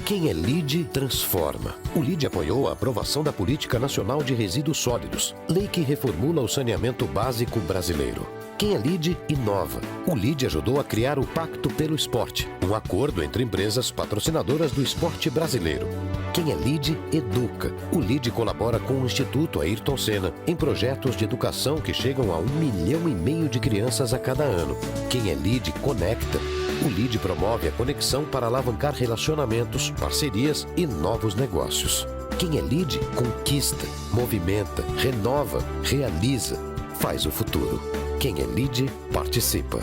Quem é LIDE transforma. O LIDE apoiou a aprovação da Política Nacional de Resíduos Sólidos, lei que reformula o saneamento básico brasileiro. Quem é LIDE inova. O LIDE ajudou a criar o Pacto pelo Esporte, um acordo entre empresas patrocinadoras do esporte brasileiro. Quem é LIDE educa. O LIDE colabora com o Instituto Ayrton Senna em projetos de educação que chegam a 1,5 milhão de crianças a cada ano. Quem é LIDE conecta. O LIDE promove a conexão para alavancar relacionamentos, parcerias e novos negócios. Quem é LIDE conquista, movimenta, renova, realiza, faz o futuro. Quem é LIDE participa.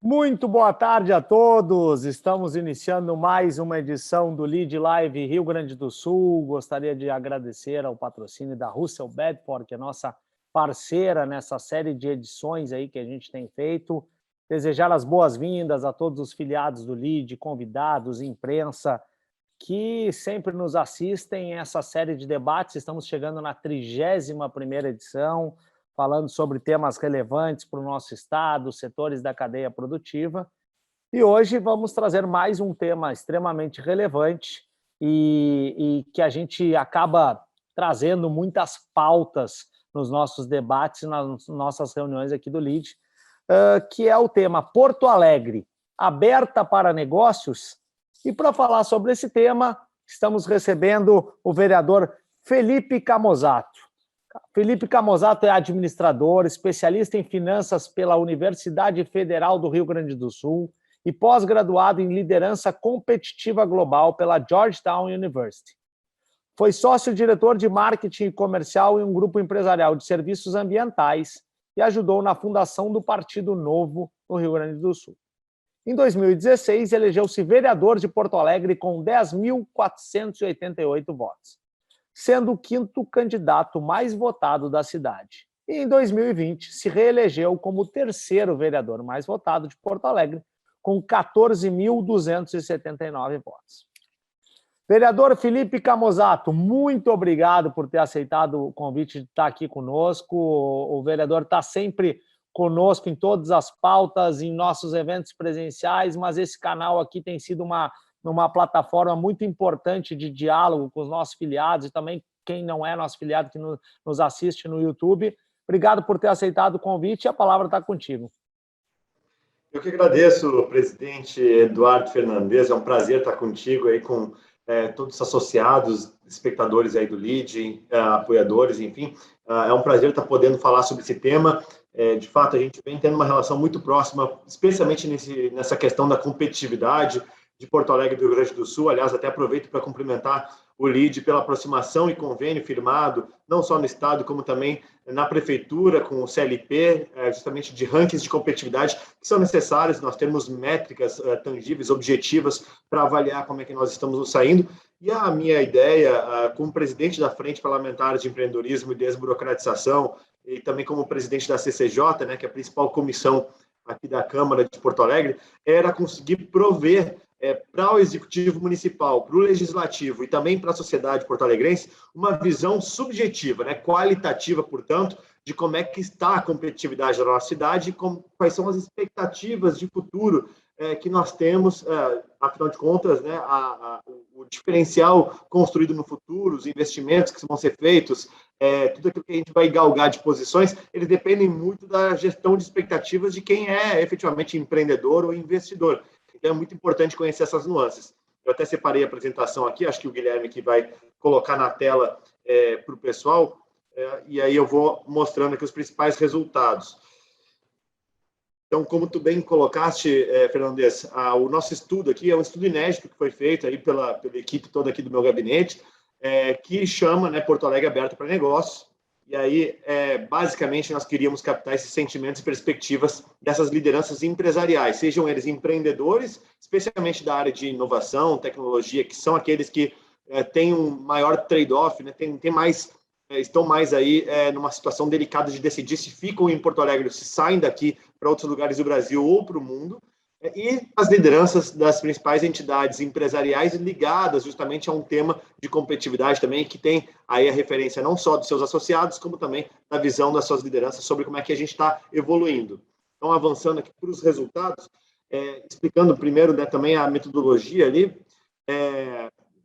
Muito boa tarde a todos. Estamos iniciando mais uma edição do LIDE Live Rio Grande do Sul. Gostaria de agradecer ao patrocínio da Russell Bedford, que é nossa parceira nessa série de edições aí que a gente tem feito. Desejar as boas-vindas a todos os filiados do LIDE, convidados, imprensa, que sempre nos assistem a essa série de debates. Estamos chegando na 31ª edição, falando sobre temas relevantes para o nosso estado, setores da cadeia produtiva. E hoje vamos trazer mais um tema extremamente relevante e que a gente acaba trazendo muitas pautas nos nossos debates, nas nossas reuniões aqui do LIDE, que é o tema Porto Alegre, aberta para negócios. E para falar sobre esse tema, estamos recebendo o vereador Felipe Camozzato. Felipe Camozzato é administrador, especialista em finanças pela Universidade Federal do Rio Grande do Sul e pós-graduado em liderança competitiva global pela Georgetown University. Foi sócio-diretor de marketing e comercial em um grupo empresarial de serviços ambientais e ajudou na fundação do Partido Novo no Rio Grande do Sul. Em 2016, elegeu-se vereador de Porto Alegre com 10.488 votos, sendo o 5º candidato mais votado da cidade. E em 2020, se reelegeu como o 3º vereador mais votado de Porto Alegre, com 14.279 votos. Vereador Felipe Camozzato, muito obrigado por ter aceitado o convite de estar aqui conosco. O vereador está sempre conosco em todas as pautas, em nossos eventos presenciais, mas esse canal aqui tem sido uma plataforma muito importante de diálogo com os nossos filiados e também quem não é nosso filiado que nos assiste no YouTube. Obrigado por ter aceitado o convite e a palavra está contigo. Eu que agradeço, presidente Eduardo Fernandes, é um prazer estar contigo aí com todos os associados, espectadores aí do LIDE, apoiadores, enfim. É um prazer estar podendo falar sobre esse tema. De fato, a gente vem tendo uma relação muito próxima, especialmente nessa questão da competitividade de Porto Alegre e do Rio Grande do Sul. Aliás, até aproveito para cumprimentar o LIDE pela aproximação e convênio firmado, não só no Estado, como também na Prefeitura, com o CLP, justamente de rankings de competitividade, que são necessários. Nós temos métricas tangíveis, objetivas, para avaliar como é que nós estamos nos saindo. E a minha ideia, como presidente da Frente Parlamentar de Empreendedorismo e Desburocratização, e também como presidente da CCJ, né, que é a principal comissão aqui da Câmara de Porto Alegre, era conseguir prover para o Executivo Municipal, para o Legislativo e também para a sociedade porto-alegrense uma visão subjetiva, né, qualitativa, portanto, de como é que está a competitividade da nossa cidade e quais são as expectativas de futuro que nós temos, afinal de contas, né, o diferencial construído no futuro, os investimentos que vão ser feitos, tudo aquilo que a gente vai galgar de posições, eles dependem muito da gestão de expectativas de quem é efetivamente empreendedor ou investidor. Então é muito importante conhecer essas nuances. Eu até separei a apresentação aqui, acho que o Guilherme que vai colocar na tela para o pessoal, e aí eu vou mostrando aqui os principais resultados. Então, como tu bem colocaste, Fernandes, o nosso estudo aqui é um estudo inédito que foi feito aí pela equipe toda aqui do meu gabinete, que chama, né, Porto Alegre Aberto para Negócios. E aí, basicamente, nós queríamos captar esses sentimentos e perspectivas dessas lideranças empresariais, sejam eles empreendedores, especialmente da área de inovação, tecnologia, que são aqueles que têm um maior trade-off, né? Estão mais aí numa situação delicada de decidir se ficam em Porto Alegre ou se saem daqui para outros lugares do Brasil ou para o mundo. E as lideranças das principais entidades empresariais ligadas justamente a um tema de competitividade também, que tem aí a referência não só dos seus associados, como também da visão das suas lideranças sobre como é que a gente está evoluindo. Então, avançando aqui para os resultados, explicando primeiro, né, também a metodologia ali.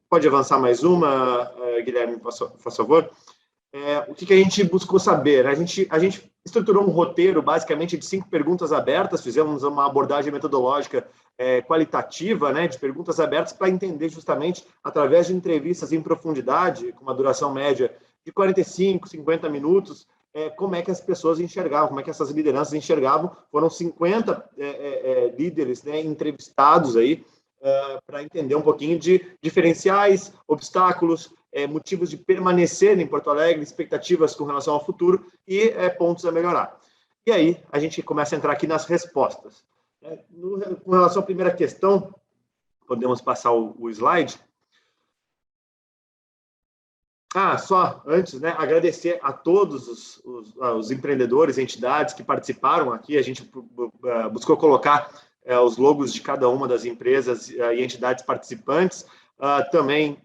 Pode avançar mais uma, Guilherme, por favor. O que a gente buscou saber? A gente estruturou um roteiro, basicamente, de 5 perguntas abertas, fizemos uma abordagem metodológica qualitativa, né, de perguntas abertas, para entender justamente, através de entrevistas em profundidade, com uma duração média de 45, 50 minutos, como é que as pessoas enxergavam, como é que essas lideranças enxergavam. Foram 50 líderes, né, entrevistados aí, para entender um pouquinho de diferenciais, obstáculos, motivos de permanecer em Porto Alegre, expectativas com relação ao futuro e pontos a melhorar. E aí, a gente começa a entrar aqui nas respostas. Com relação à primeira questão, podemos passar o slide. Só antes, né, agradecer a todos os empreendedores, entidades que participaram aqui. A gente buscou colocar os logos de cada uma das empresas e entidades participantes. Também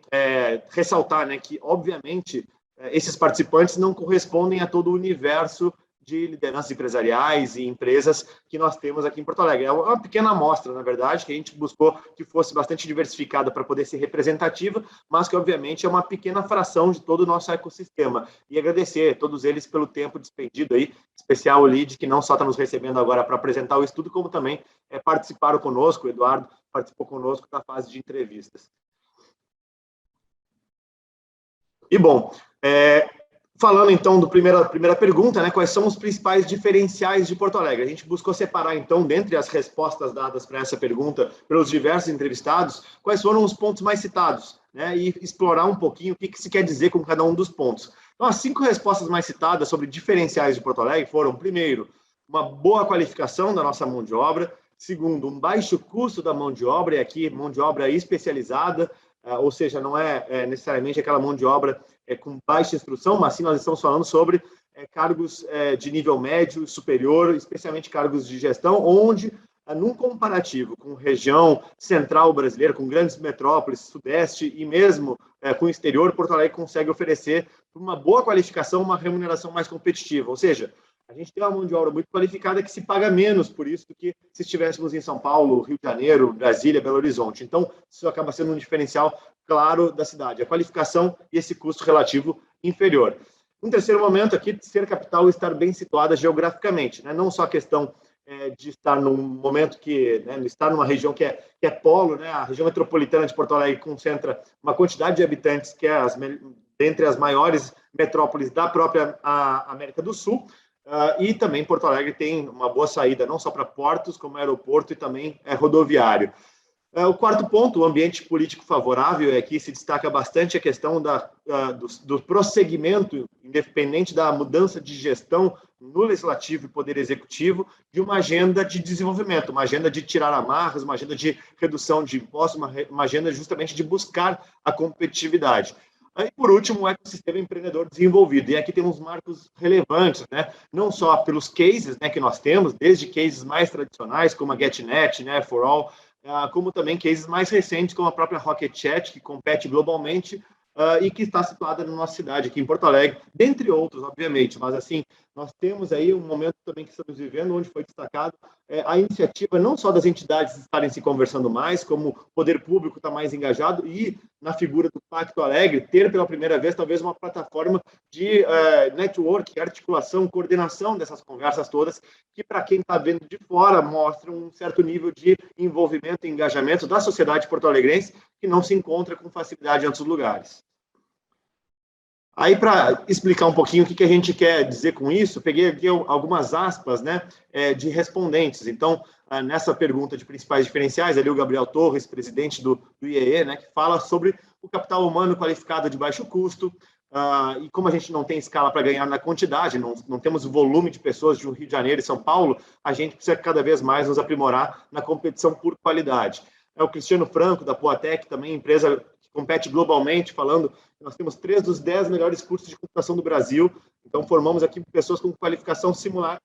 ressaltar, né, que, obviamente, esses participantes não correspondem a todo o universo de lideranças empresariais e empresas que nós temos aqui em Porto Alegre. É uma pequena amostra, na verdade, que a gente buscou que fosse bastante diversificada para poder ser representativa, mas que, obviamente, é uma pequena fração de todo o nosso ecossistema. E agradecer a todos eles pelo tempo despendido aí, especial o LID, que não só está nos recebendo agora para apresentar o estudo, como também participaram conosco. O Eduardo participou conosco da fase de entrevistas. E, bom, falando, então, da primeira pergunta, né, quais são os principais diferenciais de Porto Alegre? A gente buscou separar, então, dentre as respostas dadas para essa pergunta pelos diversos entrevistados, quais foram os pontos mais citados, né, e explorar um pouquinho o que se quer dizer com cada um dos pontos. Então, as 5 respostas mais citadas sobre diferenciais de Porto Alegre foram, primeiro, uma boa qualificação da nossa mão de obra; segundo, um baixo custo da mão de obra, e aqui mão de obra especializada, ou seja, não é necessariamente aquela mão de obra com baixa instrução, mas sim nós estamos falando sobre cargos de nível médio, superior, especialmente cargos de gestão, onde, num comparativo com região central brasileira, com grandes metrópoles, sudeste e mesmo com o exterior, Porto Alegre consegue oferecer uma boa qualificação, uma remuneração mais competitiva. Ou seja, a gente tem uma mão de obra muito qualificada que se paga menos por isso do que se estivéssemos em São Paulo, Rio de Janeiro, Brasília, Belo Horizonte. Então, isso acaba sendo um diferencial claro da cidade, a qualificação e esse custo relativo inferior. Um terceiro momento aqui, ser capital e estar bem situada geograficamente, né? Não só a questão de estar num momento que, né, estar numa região que é polo, né? A região metropolitana de Porto Alegre concentra uma quantidade de habitantes que é entre as maiores metrópoles da própria América do Sul. E também Porto Alegre tem uma boa saída, não só para portos, como aeroporto e também rodoviário. O quarto ponto, o ambiente político favorável, aqui se destaca bastante a questão do prosseguimento, independente da mudança de gestão no Legislativo e Poder Executivo, de uma agenda de desenvolvimento, uma agenda de tirar amarras, uma agenda de redução de impostos, uma agenda justamente de buscar a competitividade. E, por último, o ecossistema empreendedor desenvolvido. E aqui temos marcos relevantes, né? Não só pelos cases, né, que nós temos, desde cases mais tradicionais, como a GetNet, né, For All, como também cases mais recentes, como a própria Rocket Chat, que compete globalmente e que está situada na nossa cidade, aqui em Porto Alegre, dentre outros, obviamente. Mas, assim, nós temos aí um momento também que estamos vivendo, onde foi destacado a iniciativa não só das entidades estarem se conversando mais, como o poder público está mais engajado, e na figura do Pacto Alegre, ter pela primeira vez talvez uma plataforma de network, articulação, coordenação dessas conversas todas, que para quem está vendo de fora mostra um certo nível de envolvimento e engajamento da sociedade porto-alegrense que não se encontra com facilidade em outros lugares. Aí, para explicar um pouquinho o que a gente quer dizer com isso, peguei aqui algumas aspas, né, de respondentes. Então, nessa pergunta de principais diferenciais, ali o Gabriel Torres, presidente do IEE, né, que fala sobre o capital humano qualificado de baixo custo, e como a gente não tem escala para ganhar na quantidade, não temos o volume de pessoas de Rio de Janeiro e São Paulo, a gente precisa cada vez mais nos aprimorar na competição por qualidade. O Cristiano Franco, da Poatec, também empresa que compete globalmente, falando que nós temos 3 dos 10 melhores cursos de computação do Brasil, então formamos aqui pessoas com qualificação similar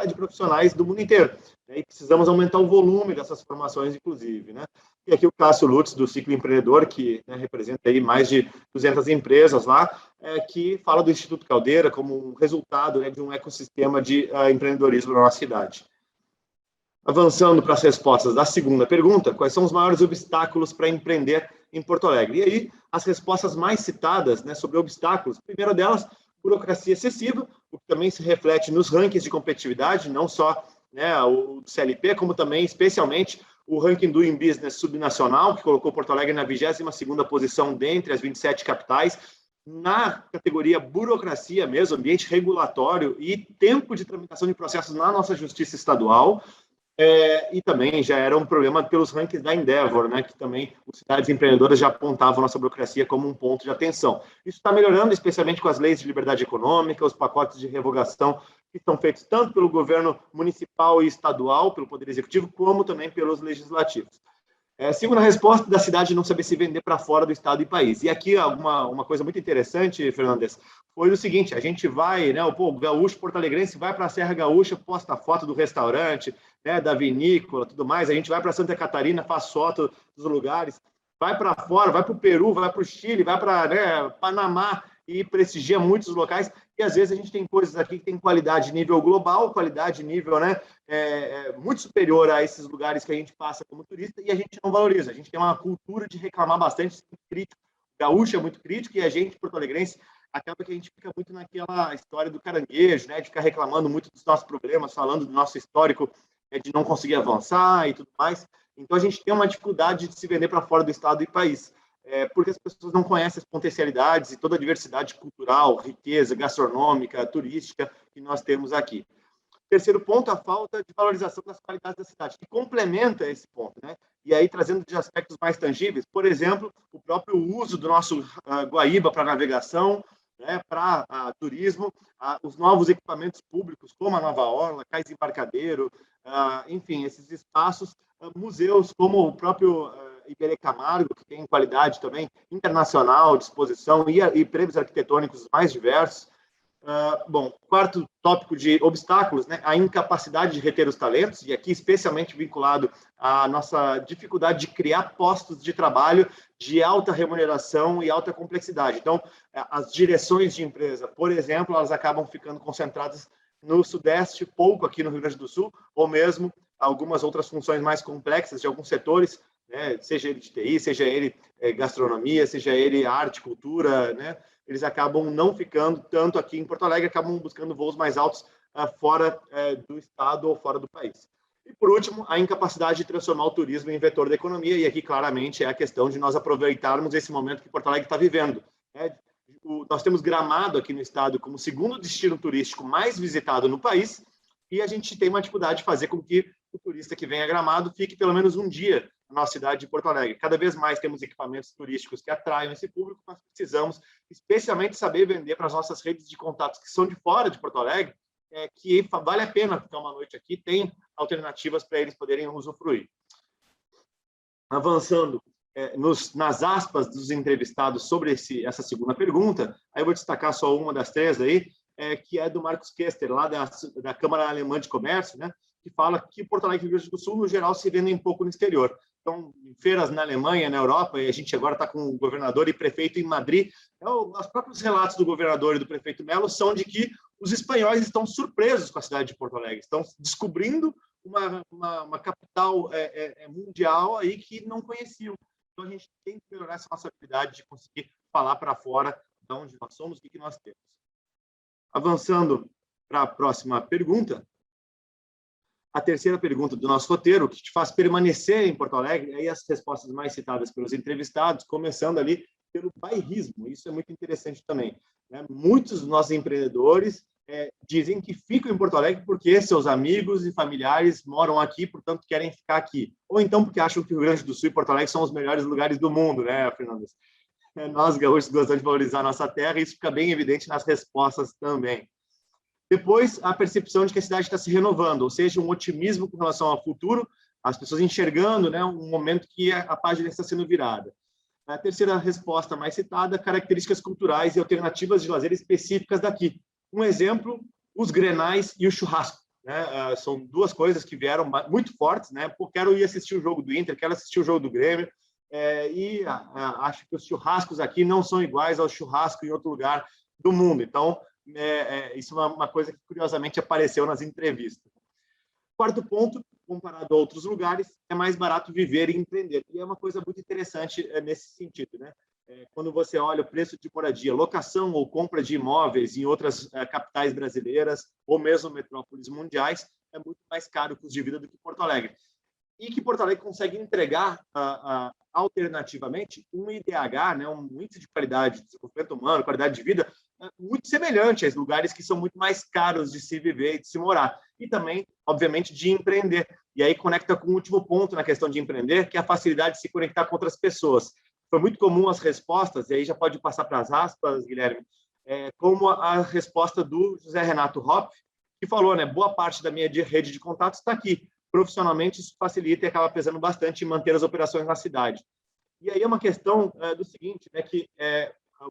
à de profissionais do mundo inteiro, né? E precisamos aumentar o volume dessas formações, inclusive, né? E aqui o Cássio Lutz, do Ciclo Empreendedor, que, né, representa aí mais de 200 empresas lá, que fala do Instituto Caldeira como um resultado, né, de um ecossistema de empreendedorismo na nossa cidade. Avançando para as respostas da segunda pergunta, quais são os maiores obstáculos para empreender em Porto Alegre? E aí, as respostas mais citadas, né, sobre obstáculos, a primeira delas, burocracia excessiva, o que também se reflete nos rankings de competitividade, não só, né, o CLP, como também, especialmente, o ranking Doing Business subnacional, que colocou Porto Alegre na 22ª posição dentre as 27 capitais, na categoria burocracia mesmo, ambiente regulatório e tempo de tramitação de processos na nossa justiça estadual. E também já era um problema pelos rankings da Endeavor, né, que também as cidades empreendedoras já apontavam a nossa burocracia como um ponto de atenção. Isso está melhorando, especialmente com as leis de liberdade econômica, os pacotes de revogação que são feitos tanto pelo governo municipal e estadual, pelo Poder Executivo, como também pelos legislativos. Segunda resposta, da cidade não saber se vender para fora do estado e país. E aqui uma coisa muito interessante, Fernandes, foi o seguinte: a gente vai, né, o gaúcho porto-alegrense vai para a Serra Gaúcha, posta foto do restaurante, né, da vinícola, tudo mais. A gente vai para Santa Catarina, faz foto dos lugares, vai para fora, vai para o Peru, vai para o Chile, vai para, né, Panamá e prestigia muitos locais. E às vezes a gente tem coisas aqui que tem qualidade nível global, qualidade nível, né, muito superior a esses lugares que a gente passa como turista, e a gente não valoriza. A gente tem uma cultura de reclamar bastante, crítico. O gaúcho é muito crítico e a gente, porto-alegrense, acaba que a gente fica muito naquela história do caranguejo, né, de ficar reclamando muito dos nossos problemas, falando do nosso histórico, de não conseguir avançar e tudo mais. Então a gente tem uma dificuldade de se vender para fora do estado e país. Porque as pessoas não conhecem as potencialidades e toda a diversidade cultural, riqueza gastronômica, turística que nós temos aqui. Terceiro ponto, a falta de valorização das qualidades da cidade, que complementa esse ponto, né? E aí, trazendo de aspectos mais tangíveis, por exemplo, o próprio uso do nosso Guaíba para navegação, né, para turismo, os novos equipamentos públicos, como a Nova Orla, Cais Embarcadeiro, enfim, esses espaços, museus como o próprio Iberê Camargo, que tem qualidade também internacional, disposição e prêmios arquitetônicos mais diversos. Bom, quarto tópico de obstáculos, né, a incapacidade de reter os talentos, e aqui especialmente vinculado à nossa dificuldade de criar postos de trabalho de alta remuneração e alta complexidade. Então, as direções de empresa, por exemplo, elas acabam ficando concentradas no Sudeste, pouco aqui no Rio Grande do Sul, ou mesmo algumas outras funções mais complexas de alguns setores, né, seja ele de TI, seja ele gastronomia, seja ele arte, cultura, né, eles acabam não ficando tanto aqui em Porto Alegre, acabam buscando voos mais altos fora do estado ou fora do país. E, por último, a incapacidade de transformar o turismo em vetor da economia, e aqui, claramente, é a questão de nós aproveitarmos esse momento que Porto Alegre está vivendo, né? Nós temos Gramado aqui no estado como o segundo destino turístico mais visitado no país, e a gente tem uma dificuldade de fazer com que o turista que vem a Gramado fique pelo menos um dia na nossa cidade de Porto Alegre. Cada vez mais temos equipamentos turísticos que atraem esse público, mas precisamos especialmente saber vender para as nossas redes de contatos que são de fora de Porto Alegre, que vale a pena ficar uma noite aqui, tem alternativas para eles poderem usufruir. Avançando nas aspas dos entrevistados sobre essa segunda pergunta, aí eu vou destacar só uma das três aí, que é do Marcos Kester, lá da Câmara Alemã de Comércio, né, que fala que Porto Alegre e Rio Grande do Sul, no geral, se vendem um pouco no exterior. Então, em feiras na Alemanha, na Europa, e a gente agora está com o governador e prefeito em Madrid, os próprios relatos do governador e do prefeito Melo são de que os espanhóis estão surpresos com a cidade de Porto Alegre, estão descobrindo uma capital mundial aí que não conheciam. Então, a gente tem que melhorar essa nossa habilidade de conseguir falar para fora de onde nós somos e o que nós temos. Avançando para a próxima pergunta, a terceira pergunta do nosso roteiro, o que te faz permanecer em Porto Alegre, aí as respostas mais citadas pelos entrevistados, começando ali pelo bairrismo. Isso é muito interessante também, né? Muitos dos nossos empreendedores dizem que ficam em Porto Alegre porque seus amigos e familiares moram aqui, portanto, querem ficar aqui. Ou então porque acham que o Rio Grande do Sul e Porto Alegre são os melhores lugares do mundo, né, Fernandes? Nós, gaúchos, gostamos de valorizar a nossa terra, e isso fica bem evidente nas respostas também. Depois, a percepção de que a cidade está se renovando, ou seja, um otimismo com relação ao futuro, as pessoas enxergando, né, um momento que a página está sendo virada. A terceira resposta mais citada, características culturais e alternativas de lazer específicas daqui. Um exemplo, os grenais e o churrasco. Né? São duas coisas que vieram muito fortes. Né? Pô, quero ir assistir o jogo do Inter, quero assistir o jogo do Grêmio, acho que os churrascos aqui não são iguais ao churrasco em outro lugar do mundo. Então, isso é uma coisa que, curiosamente, apareceu nas entrevistas. Quarto ponto, comparado a outros lugares, é mais barato viver e empreender. E é uma coisa muito interessante nesse sentido. Né? Quando você olha o preço de moradia, locação ou compra de imóveis em outras capitais brasileiras ou mesmo metrópoles mundiais, é muito mais caro o custo de vida do que Porto Alegre. E que Porto Alegre consegue entregar, alternativamente, um IDH, né, um índice de qualidade de desenvolvimento humano, qualidade de vida, muito semelhante a lugares que são muito mais caros de se viver e de se morar. E também, obviamente, de empreender. E aí conecta com o último ponto na questão de empreender, que é a facilidade de se conectar com outras pessoas. Foi muito comum as respostas, e aí já pode passar para as aspas, Guilherme, como a resposta do José Renato Hopp, que falou, né, boa parte da minha rede de contatos está aqui. Profissionalmente, isso facilita e acaba pesando bastante em manter as operações na cidade. E aí é uma questão do seguinte, né, que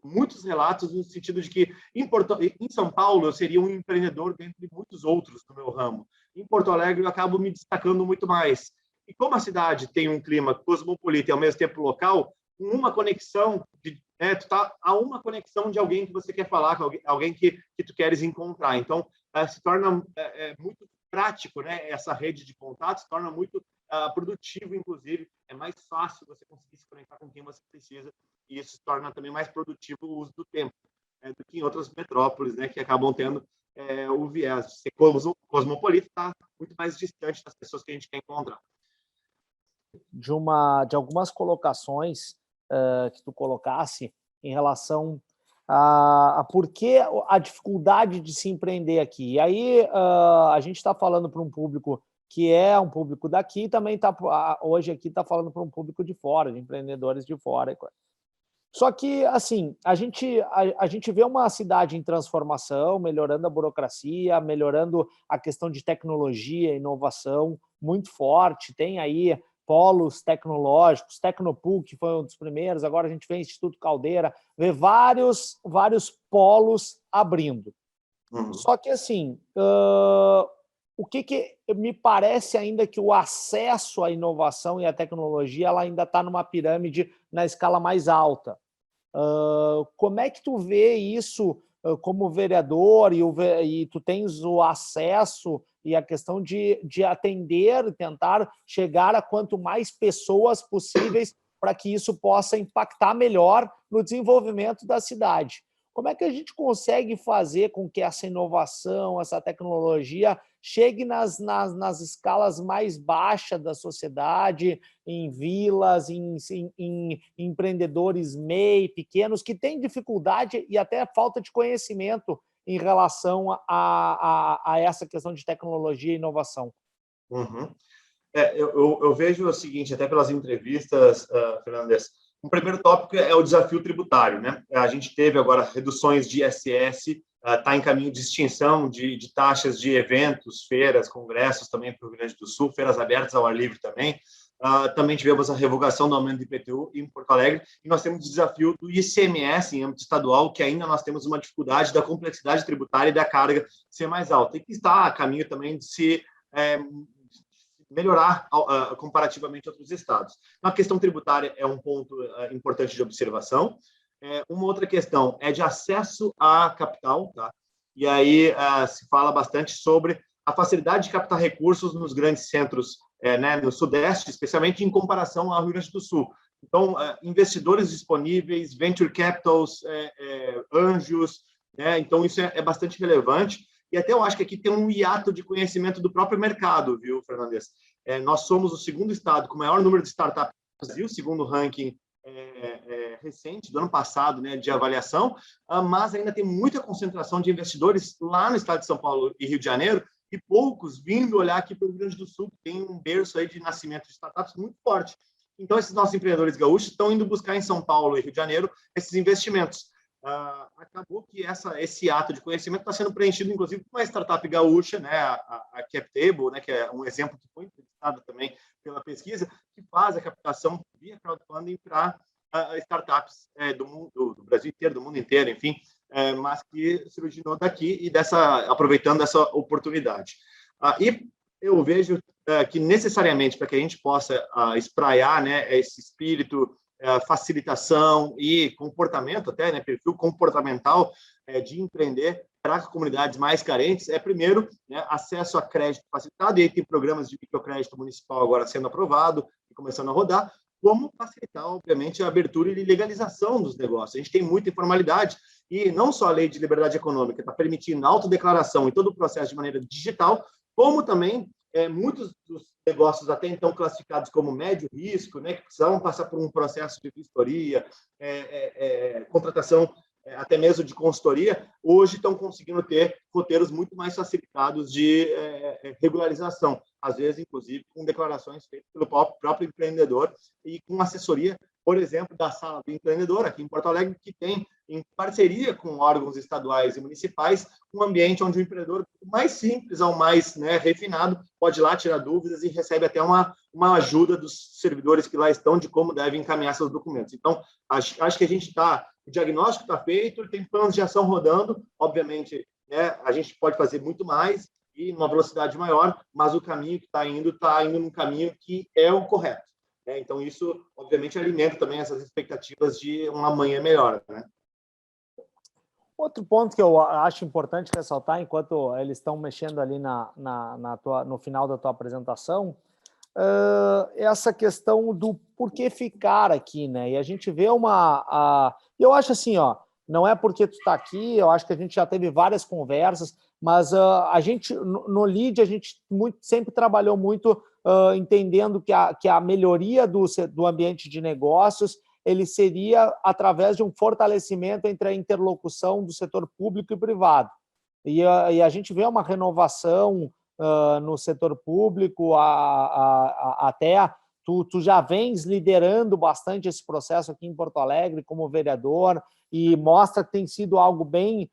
muitos relatos no sentido de que em São Paulo eu seria um empreendedor dentre muitos outros no meu ramo. Em Porto Alegre eu acabo me destacando muito mais. E como a cidade tem um clima cosmopolita e ao mesmo tempo local, uma conexão, tu tá a uma conexão de alguém que você quer falar, com alguém que tu queres encontrar. Então, se torna muito prático, né? Essa rede de contatos se torna muito produtivo, inclusive. É mais fácil você conseguir se conectar com quem você precisa e isso se torna também mais produtivo o uso do tempo do que em outras metrópoles, né? Que acabam tendo o viés de ser cosmopolita, está muito mais distante das pessoas que a gente quer encontrar. De algumas colocações que tu colocasse em relação a por que a dificuldade de se empreender aqui. E aí a gente está falando para um público que é um público daqui, também hoje aqui está falando para um público de fora, de empreendedores de fora. Só que, assim, a gente vê uma cidade em transformação, melhorando a burocracia, melhorando a questão de tecnologia, inovação muito forte, tem aí polos tecnológicos, Tecnopool, que foi um dos primeiros, agora a gente vê Instituto Caldeira, vê vários polos abrindo. Uhum. Só que, assim, o que me parece ainda que o acesso à inovação e à tecnologia ela ainda está numa pirâmide na escala mais alta. Como é que tu vê isso como vereador e tu tens o acesso e a questão de atender, tentar chegar a quanto mais pessoas possíveis para que isso possa impactar melhor no desenvolvimento da cidade? Como é que a gente consegue fazer com que essa inovação, essa tecnologia chegue nas escalas mais baixas da sociedade, em vilas, em empreendedores MEI, pequenos, que têm dificuldade e até falta de conhecimento em relação a essa questão de tecnologia e inovação? Uhum. Eu vejo o seguinte, até pelas entrevistas, Fernandes, o primeiro tópico é o desafio tributário, né? A gente teve agora reduções de ISS, está em caminho de extinção de taxas de eventos, feiras, congressos também para o Rio Grande do Sul, feiras abertas ao ar livre também. Também tivemos a revogação do aumento do IPTU em Porto Alegre e nós temos o desafio do ICMS em âmbito estadual, que ainda nós temos uma dificuldade da complexidade tributária e da carga ser mais alta e que está a caminho também de se melhorar comparativamente a outros estados. A questão tributária é um ponto importante de observação. Uma outra questão é de acesso à capital, tá? E aí se fala bastante sobre a facilidade de captar recursos nos grandes centros, né, no Sudeste, especialmente em comparação ao Rio Grande do Sul. Então, investidores disponíveis, venture capitals, anjos, né? Então isso é bastante relevante. E até eu acho que aqui tem um hiato de conhecimento do próprio mercado, viu, Fernandes? Nós somos o segundo estado com o maior número de startups do Brasil, segundo o ranking recente, do ano passado, né, de avaliação, mas ainda tem muita concentração de investidores lá no estado de São Paulo e Rio de Janeiro, e poucos vindo olhar aqui para o Rio Grande do Sul, que tem um berço aí de nascimento de startups muito forte. Então, esses nossos empreendedores gaúchos estão indo buscar em São Paulo e Rio de Janeiro esses investimentos. Acabou que esse ato de conhecimento está sendo preenchido, inclusive, por uma startup gaúcha, né, a CapTable, né, que é um exemplo que foi entrevistado também pela pesquisa, que faz a captação via crowdfunding para startups do Brasil inteiro, do mundo inteiro, enfim, mas que se originou daqui e aproveitando essa oportunidade. E eu vejo que necessariamente para que a gente possa espraiar, né, esse espírito, facilitação e comportamento até, né, perfil comportamental de empreender para as comunidades mais carentes, primeiro, né, acesso a crédito facilitado, e aí tem programas de microcrédito municipal agora sendo aprovado e começando a rodar, como facilitar, obviamente, a abertura e legalização dos negócios. A gente tem muita informalidade e não só a lei de liberdade econômica está permitindo a autodeclaração e todo o processo de maneira digital, como também muitos dos negócios até então classificados como médio risco, né, que precisavam passar por um processo de vistoria, contratação até mesmo de consultoria, hoje estão conseguindo ter roteiros muito mais facilitados de regularização, às vezes, inclusive, com declarações feitas pelo próprio empreendedor e com assessoria, por exemplo, da Sala do Empreendedor, aqui em Porto Alegre, que tem, em parceria com órgãos estaduais e municipais, um ambiente onde o empreendedor, mais simples ao mais, né, refinado, pode ir lá tirar dúvidas e recebe até uma ajuda dos servidores que lá estão de como devem encaminhar seus documentos. Então, acho que a gente o diagnóstico está feito, tem planos de ação rodando, obviamente, né, a gente pode fazer muito mais e numa velocidade maior, mas o caminho que está indo num caminho que é o correto. Então, isso, obviamente, alimenta também essas expectativas de um amanhã melhor, né? Outro ponto que eu acho importante ressaltar, enquanto eles estão mexendo ali no final da tua apresentação, essa questão do porquê ficar aqui, né? E a gente vê eu acho assim, ó, não é porque tu está aqui, eu acho que a gente já teve várias conversas, mas a gente, no LEAD, a gente sempre trabalhou muito entendendo que a melhoria do ambiente de negócios ele seria através de um fortalecimento entre a interlocução do setor público e privado. E a gente vê uma renovação no setor público, até tu já vens liderando bastante esse processo aqui em Porto Alegre como vereador e mostra que tem sido algo bem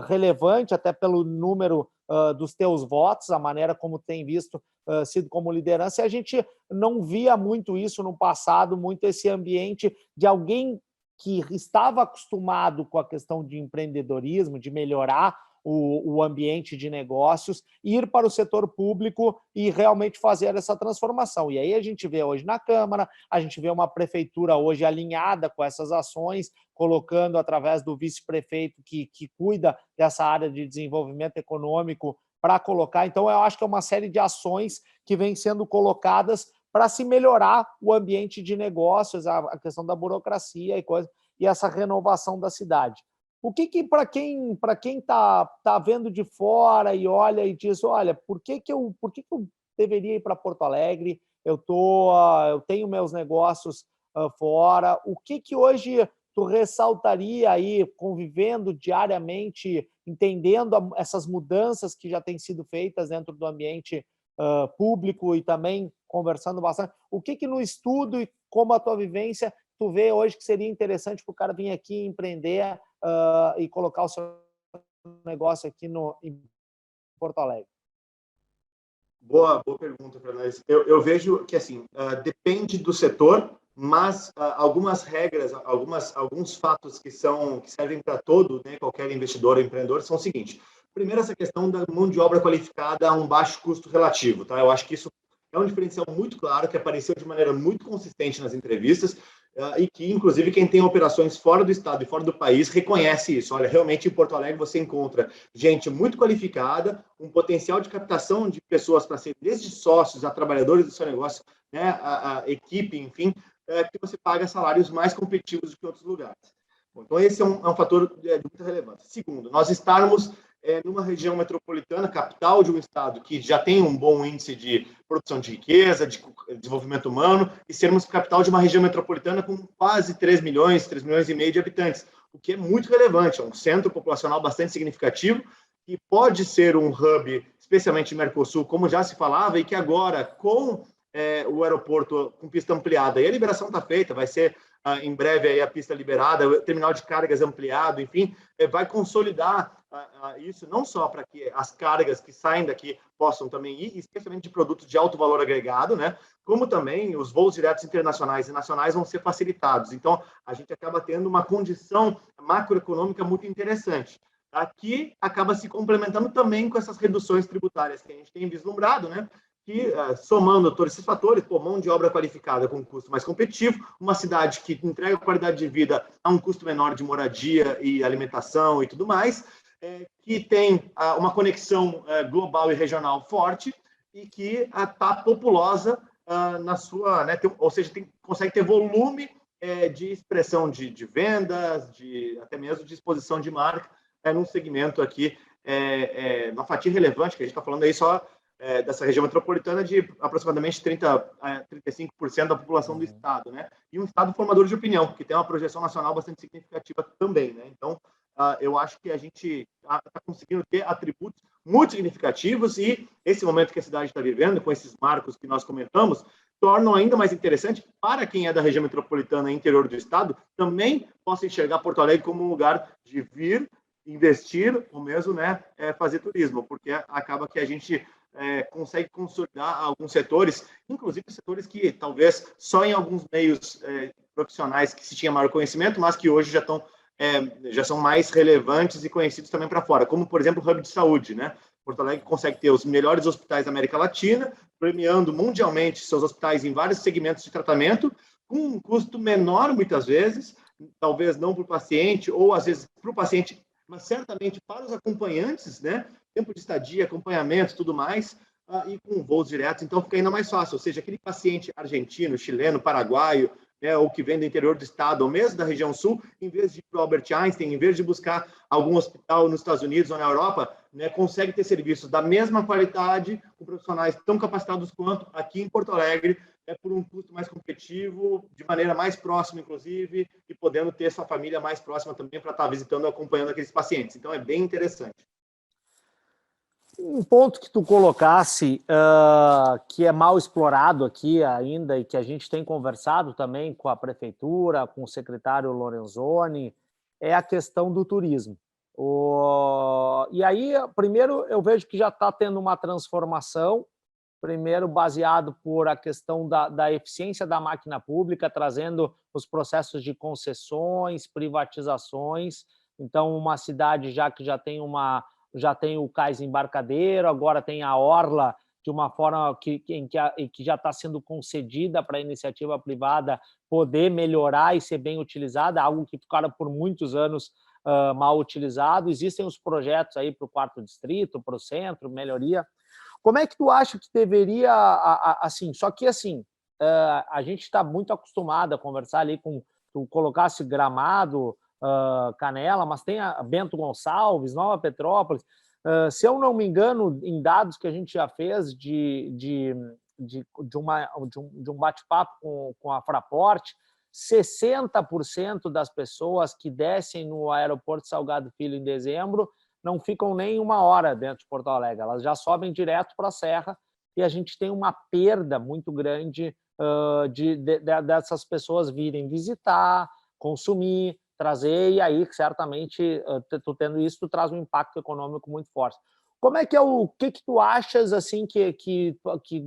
relevante, até pelo número dos teus votos, a maneira como tem sido como liderança, e a gente não via muito isso no passado, muito esse ambiente de alguém que estava acostumado com a questão de empreendedorismo, de melhorar o ambiente de negócios, ir para o setor público e realmente fazer essa transformação. E aí a gente vê hoje na Câmara, a gente vê uma prefeitura hoje alinhada com essas ações, colocando através do vice-prefeito que cuida dessa área de desenvolvimento econômico para colocar. Então, eu acho que é uma série de ações que vêm sendo colocadas para se melhorar o ambiente de negócios, a questão da burocracia e essa renovação da cidade. O que para quem está vendo de fora e olha e diz, olha, por que eu deveria ir para Porto Alegre? Eu tenho meus negócios fora. O que hoje tu ressaltaria aí, convivendo diariamente, entendendo essas mudanças que já têm sido feitas dentro do ambiente público e também conversando bastante? O que no estudo e como a tua vivência tu vê hoje que seria interessante para o cara vir aqui empreender e colocar o seu negócio aqui em Porto Alegre? Boa pergunta, Fernandes. Eu vejo que, assim, depende do setor, mas algumas regras, alguns fatos que servem para todo, né, qualquer investidor ou empreendedor, são o seguinte. Primeiro, essa questão da mão de obra qualificada a um baixo custo relativo. Tá? Eu acho que isso é um diferencial muito claro, que apareceu de maneira muito consistente nas entrevistas, e que, inclusive, quem tem operações fora do estado e fora do país reconhece isso. Olha, realmente, em Porto Alegre você encontra gente muito qualificada, um potencial de captação de pessoas para ser desde sócios a trabalhadores do seu negócio, né, a equipe, enfim, que você paga salários mais competitivos do que outros lugares. Bom, então, esse é um fator de muita relevância. Segundo, nós estarmos numa região metropolitana, capital de um estado que já tem um bom índice de produção de riqueza, de desenvolvimento humano, e sermos capital de uma região metropolitana com quase 3 milhões e meio de habitantes, o que é muito relevante, é um centro populacional bastante significativo, que pode ser um hub, especialmente em Mercosul, como já se falava, e que agora, com o aeroporto com pista ampliada. E a liberação está feita, vai ser em breve aí a pista liberada, o terminal de cargas ampliado, enfim, vai consolidar isso não só para que as cargas que saem daqui possam também ir, especialmente de produtos de alto valor agregado, né? Como também os voos diretos internacionais e nacionais vão ser facilitados. Então, a gente acaba tendo uma condição macroeconômica muito interessante. Aqui acaba se complementando também com essas reduções tributárias que a gente tem vislumbrado, né? Que, somando todos esses fatores, mão de obra qualificada com um custo mais competitivo, uma cidade que entrega qualidade de vida a um custo menor de moradia e alimentação e tudo mais, que tem uma conexão global e regional forte e que está populosa na sua, né, ou seja, consegue ter volume de expressão de vendas, até mesmo de exposição de marca, num segmento aqui, uma fatia relevante, que a gente está falando aí só dessa região metropolitana de aproximadamente 30% a 35% da população do estado, né? E um estado formador de opinião, que tem uma projeção nacional bastante significativa também, né? Então, eu acho que a gente está conseguindo ter atributos muito significativos e esse momento que a cidade está vivendo, com esses marcos que nós comentamos, tornam ainda mais interessante para quem é da região metropolitana e interior do estado, também possa enxergar Porto Alegre como um lugar de vir, investir ou mesmo, né, fazer turismo, porque acaba que a gente consegue consolidar alguns setores, inclusive setores que talvez só em alguns meios profissionais que se tinha maior conhecimento, mas que hoje já são mais relevantes e conhecidos também para fora, como, por exemplo, o Hub de Saúde, né? Porto Alegre consegue ter os melhores hospitais da América Latina, premiando mundialmente seus hospitais em vários segmentos de tratamento, com um custo menor, muitas vezes, talvez não para o paciente, ou às vezes para o paciente, mas certamente para os acompanhantes, né? Tempo de estadia, acompanhamento, tudo mais, e com voos diretos, então fica ainda mais fácil, ou seja, aquele paciente argentino, chileno, paraguaio, ou que vem do interior do estado, ou mesmo da região sul, em vez de ir para o Albert Einstein, em vez de buscar algum hospital nos Estados Unidos ou na Europa, né, consegue ter serviços da mesma qualidade, com profissionais tão capacitados quanto aqui em Porto Alegre, por um custo mais competitivo, de maneira mais próxima, inclusive, e podendo ter sua família mais próxima também para estar visitando e acompanhando aqueles pacientes. Então, é bem interessante. Um ponto que tu colocasse, que é mal explorado aqui ainda e que a gente tem conversado também com a prefeitura, com o secretário Lorenzoni, é a questão do turismo. E aí, primeiro, eu vejo que já está tendo uma transformação, primeiro baseado por a questão da eficiência da máquina pública, trazendo os processos de concessões, privatizações. Então, uma cidade já tem o cais embarcadeiro, agora tem a orla de uma forma que já está sendo concedida para a iniciativa privada poder melhorar e ser bem utilizada, algo que ficaram por muitos anos mal utilizado. Existem os projetos aí para o 4º distrito, para o centro, melhoria. Como é que tu acha que deveria, assim, só que assim, a gente está muito acostumado a conversar ali com, tu colocasse Gramado, Canela, mas tem a Bento Gonçalves, Nova Petrópolis. Se eu não me engano, em dados que a gente já fez de um bate-papo com a Fraport, 60% das pessoas que descem no aeroporto Salgado Filho em dezembro não ficam nem 1 hora dentro de Porto Alegre, elas já sobem direto para a Serra e a gente tem uma perda muito grande dessas pessoas virem visitar, consumir, trazer, e aí, certamente, tu tendo isso, tu traz um impacto econômico muito forte. Como é que o que tu achas, assim, que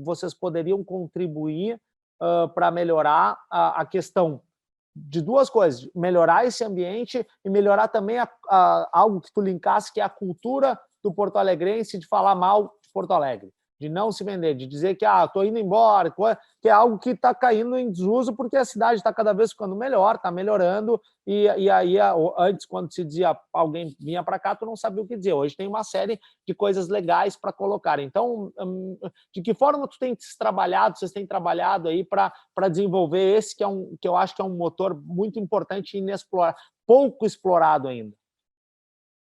vocês poderiam contribuir para melhorar a questão de duas coisas, melhorar esse ambiente e melhorar também algo que tu linkasse, que é a cultura do porto-alegrense de falar mal de Porto Alegre, de não se vender, de dizer que estou indo embora, que é algo que está caindo em desuso porque a cidade está cada vez ficando melhor, está melhorando, e aí antes, quando se dizia alguém vinha para cá, tu não sabia o que dizer. Hoje tem uma série de coisas legais para colocar. Então, de que forma vocês têm trabalhado aí para desenvolver esse que eu acho que é um motor muito importante e inexplorado, pouco explorado ainda?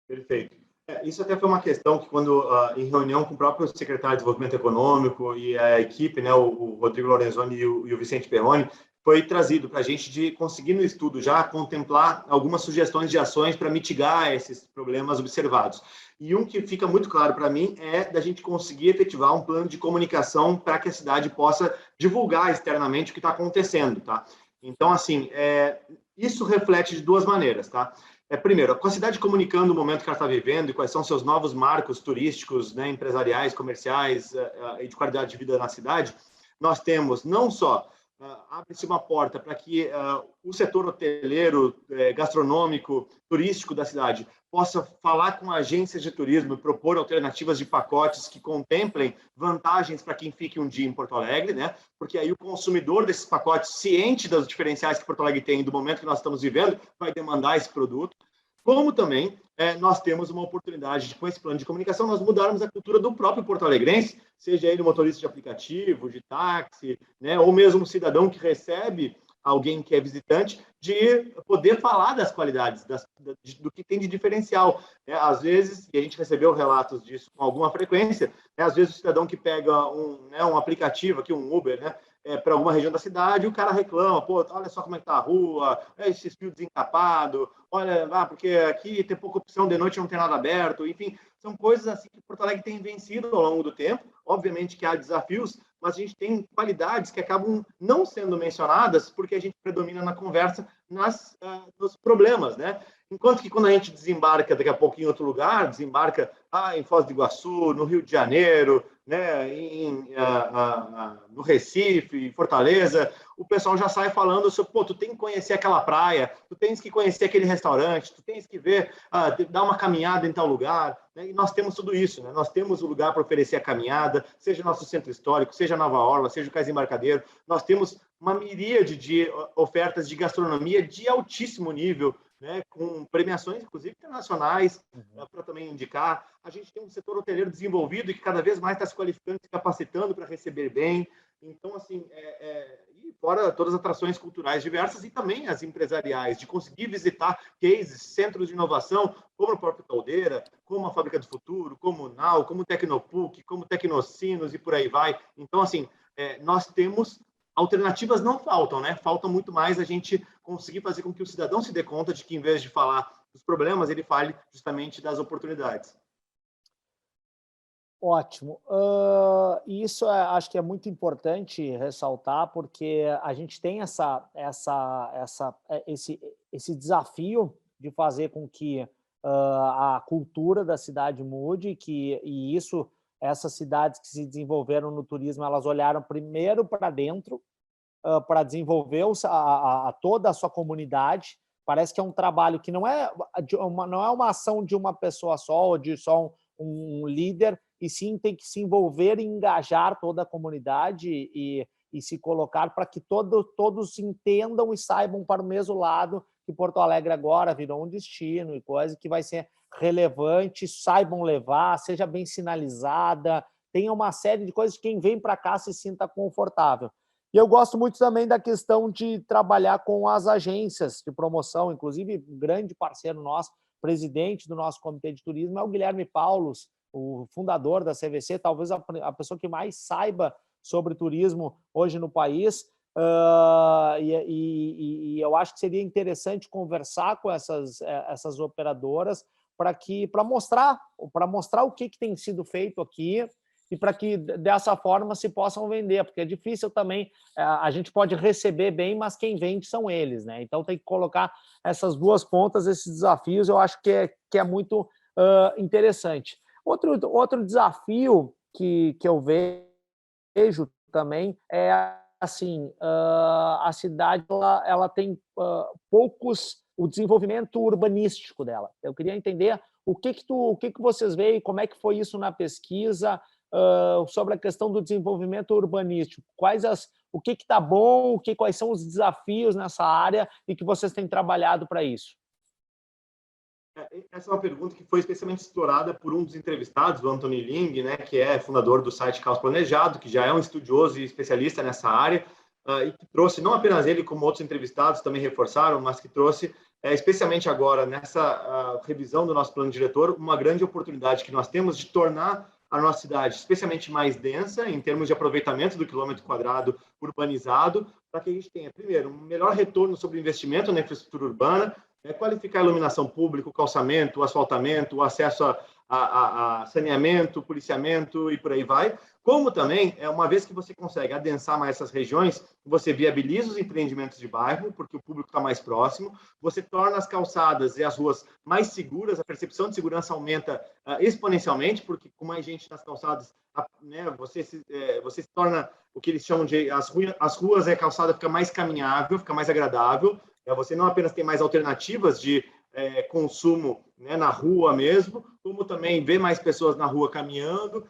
Perfeito. Isso até foi uma questão que, quando em reunião com o próprio secretário de Desenvolvimento Econômico e a equipe, né, o Rodrigo Lorenzoni e o Vicente Perrone, foi trazido para a gente de conseguir no estudo já contemplar algumas sugestões de ações para mitigar esses problemas observados. E um que fica muito claro para mim é da gente conseguir efetivar um plano de comunicação para que a cidade possa divulgar externamente o que está acontecendo, tá? Então, assim, isso reflete de duas maneiras, tá? Primeiro, com a cidade comunicando o momento que ela está vivendo e quais são seus novos marcos turísticos, né, empresariais, comerciais e de qualidade de vida na cidade, nós temos não só abre-se uma porta para que o setor hoteleiro, gastronômico, turístico da cidade possa falar com agências de turismo e propor alternativas de pacotes que contemplem vantagens para quem fique um dia em Porto Alegre, né? Porque aí o consumidor desses pacotes, ciente dos diferenciais que Porto Alegre tem do momento que nós estamos vivendo, vai demandar esse produto. Como também nós temos uma oportunidade de, com esse plano de comunicação, nós mudarmos a cultura do próprio porto-alegrense, seja ele motorista de aplicativo, de táxi, né, ou mesmo um cidadão que recebe alguém que é visitante, de poder falar das qualidades, do que tem de diferencial. Às vezes, e a gente recebeu relatos disso com alguma frequência, às vezes o cidadão que pega um aplicativo, aqui, um Uber, né, para alguma região da cidade, o cara reclama, pô, olha só como é que tá a rua, esse fio desencapado, olha, porque aqui tem pouca opção, de noite não tem nada aberto, enfim, são coisas assim que Porto Alegre tem vencido ao longo do tempo. Obviamente que há desafios, mas a gente tem qualidades que acabam não sendo mencionadas porque a gente predomina na conversa nos problemas, né? Enquanto que quando a gente desembarca daqui a pouco em outro lugar, desembarca em Foz do Iguaçu, no Rio de Janeiro, né, no Recife, em Fortaleza, o pessoal já sai falando sobre, pô, tu tem que conhecer aquela praia, tu tens que conhecer aquele restaurante, tu tens que ver, dar uma caminhada em tal lugar, né? E nós temos tudo isso, né? Nós temos o lugar para oferecer a caminhada, seja nosso centro histórico, seja Nova Orla, seja o Cais Embarcadero, nós temos uma miríade de ofertas de gastronomia de altíssimo nível, né, com premiações, inclusive, internacionais, para também indicar. A gente tem um setor hoteleiro desenvolvido e que cada vez mais está se qualificando, se capacitando para receber bem. Então, assim, e fora todas as atrações culturais diversas e também as empresariais, de conseguir visitar cases, centros de inovação, como o próprio Caldeira, como a Fábrica do Futuro, como o NAU, como o Tecnopuc, como o Tecnocinos e por aí vai. Então, assim, nós temos alternativas, não faltam, né? Falta muito mais a gente conseguir fazer com que o cidadão se dê conta de que, em vez de falar dos problemas, ele fale justamente das oportunidades. Ótimo. Isso acho que é muito importante ressaltar, porque a gente tem esse desafio de fazer com que a cultura da cidade mude, e essas cidades que se desenvolveram no turismo, elas olharam primeiro para dentro, para desenvolver toda a sua comunidade. Parece que é um trabalho que não é uma ação de uma pessoa só, ou de só um líder, e sim tem que se envolver e engajar toda a comunidade e se colocar para que todos entendam e saibam para o mesmo lado que Porto Alegre agora virou um destino e coisa que vai ser relevante, saibam levar, seja bem sinalizada, tenha uma série de coisas que quem vem para cá se sinta confortável. E eu gosto muito também da questão de trabalhar com as agências de promoção, inclusive um grande parceiro nosso, presidente do nosso comitê de turismo, é o Guilherme Paulos, o fundador da CVC, talvez a pessoa que mais saiba sobre turismo hoje no país. E eu acho que seria interessante conversar com essas operadoras para mostrar o que tem sido feito aqui, e para que dessa forma se possam vender, porque é difícil também, a gente pode receber bem, mas quem vende são eles, né? Então tem que colocar essas duas pontas, esses desafios, eu acho que é muito interessante. Outro desafio que eu vejo também é assim, a cidade ela tem o desenvolvimento urbanístico dela. Eu queria entender o que vocês veem, como é que foi isso na pesquisa, sobre a questão do desenvolvimento urbanístico. O que está bom, quais são os desafios nessa área e que vocês têm trabalhado para isso? Essa é uma pergunta que foi especialmente explorada por um dos entrevistados, o Anthony Ling, né, que é fundador do site Caos Planejado, que já é um estudioso e especialista nessa área. e que trouxe, não apenas ele, como outros entrevistados também reforçaram, mas que trouxe, especialmente agora, nessa revisão do nosso plano diretor, uma grande oportunidade que nós temos de tornar a nossa cidade especialmente mais densa, em termos de aproveitamento do quilômetro quadrado urbanizado, para que a gente tenha, primeiro, um melhor retorno sobre o investimento na infraestrutura urbana, qualificar a iluminação pública, o calçamento, o asfaltamento, o acesso a saneamento, policiamento e por aí vai, como também, uma vez que você consegue adensar mais essas regiões, você viabiliza os empreendimentos de bairro, porque o público está mais próximo, você torna as calçadas e as ruas mais seguras, a percepção de segurança aumenta exponencialmente, porque com mais gente nas calçadas, né, você se torna o que eles chamam de as ruas e a calçada fica mais caminhável, fica mais agradável, você não apenas tem mais alternativas de consumo, né, na rua mesmo, como também vê mais pessoas na rua caminhando,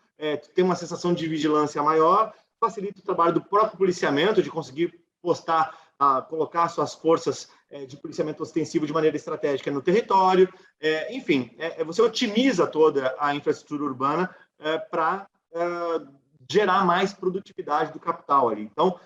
tem uma sensação de vigilância maior, facilita o trabalho do próprio policiamento, de conseguir postar, colocar suas forças de policiamento ostensivo de maneira estratégica no território, enfim, você otimiza toda a infraestrutura urbana para gerar mais produtividade do capital ali. Então,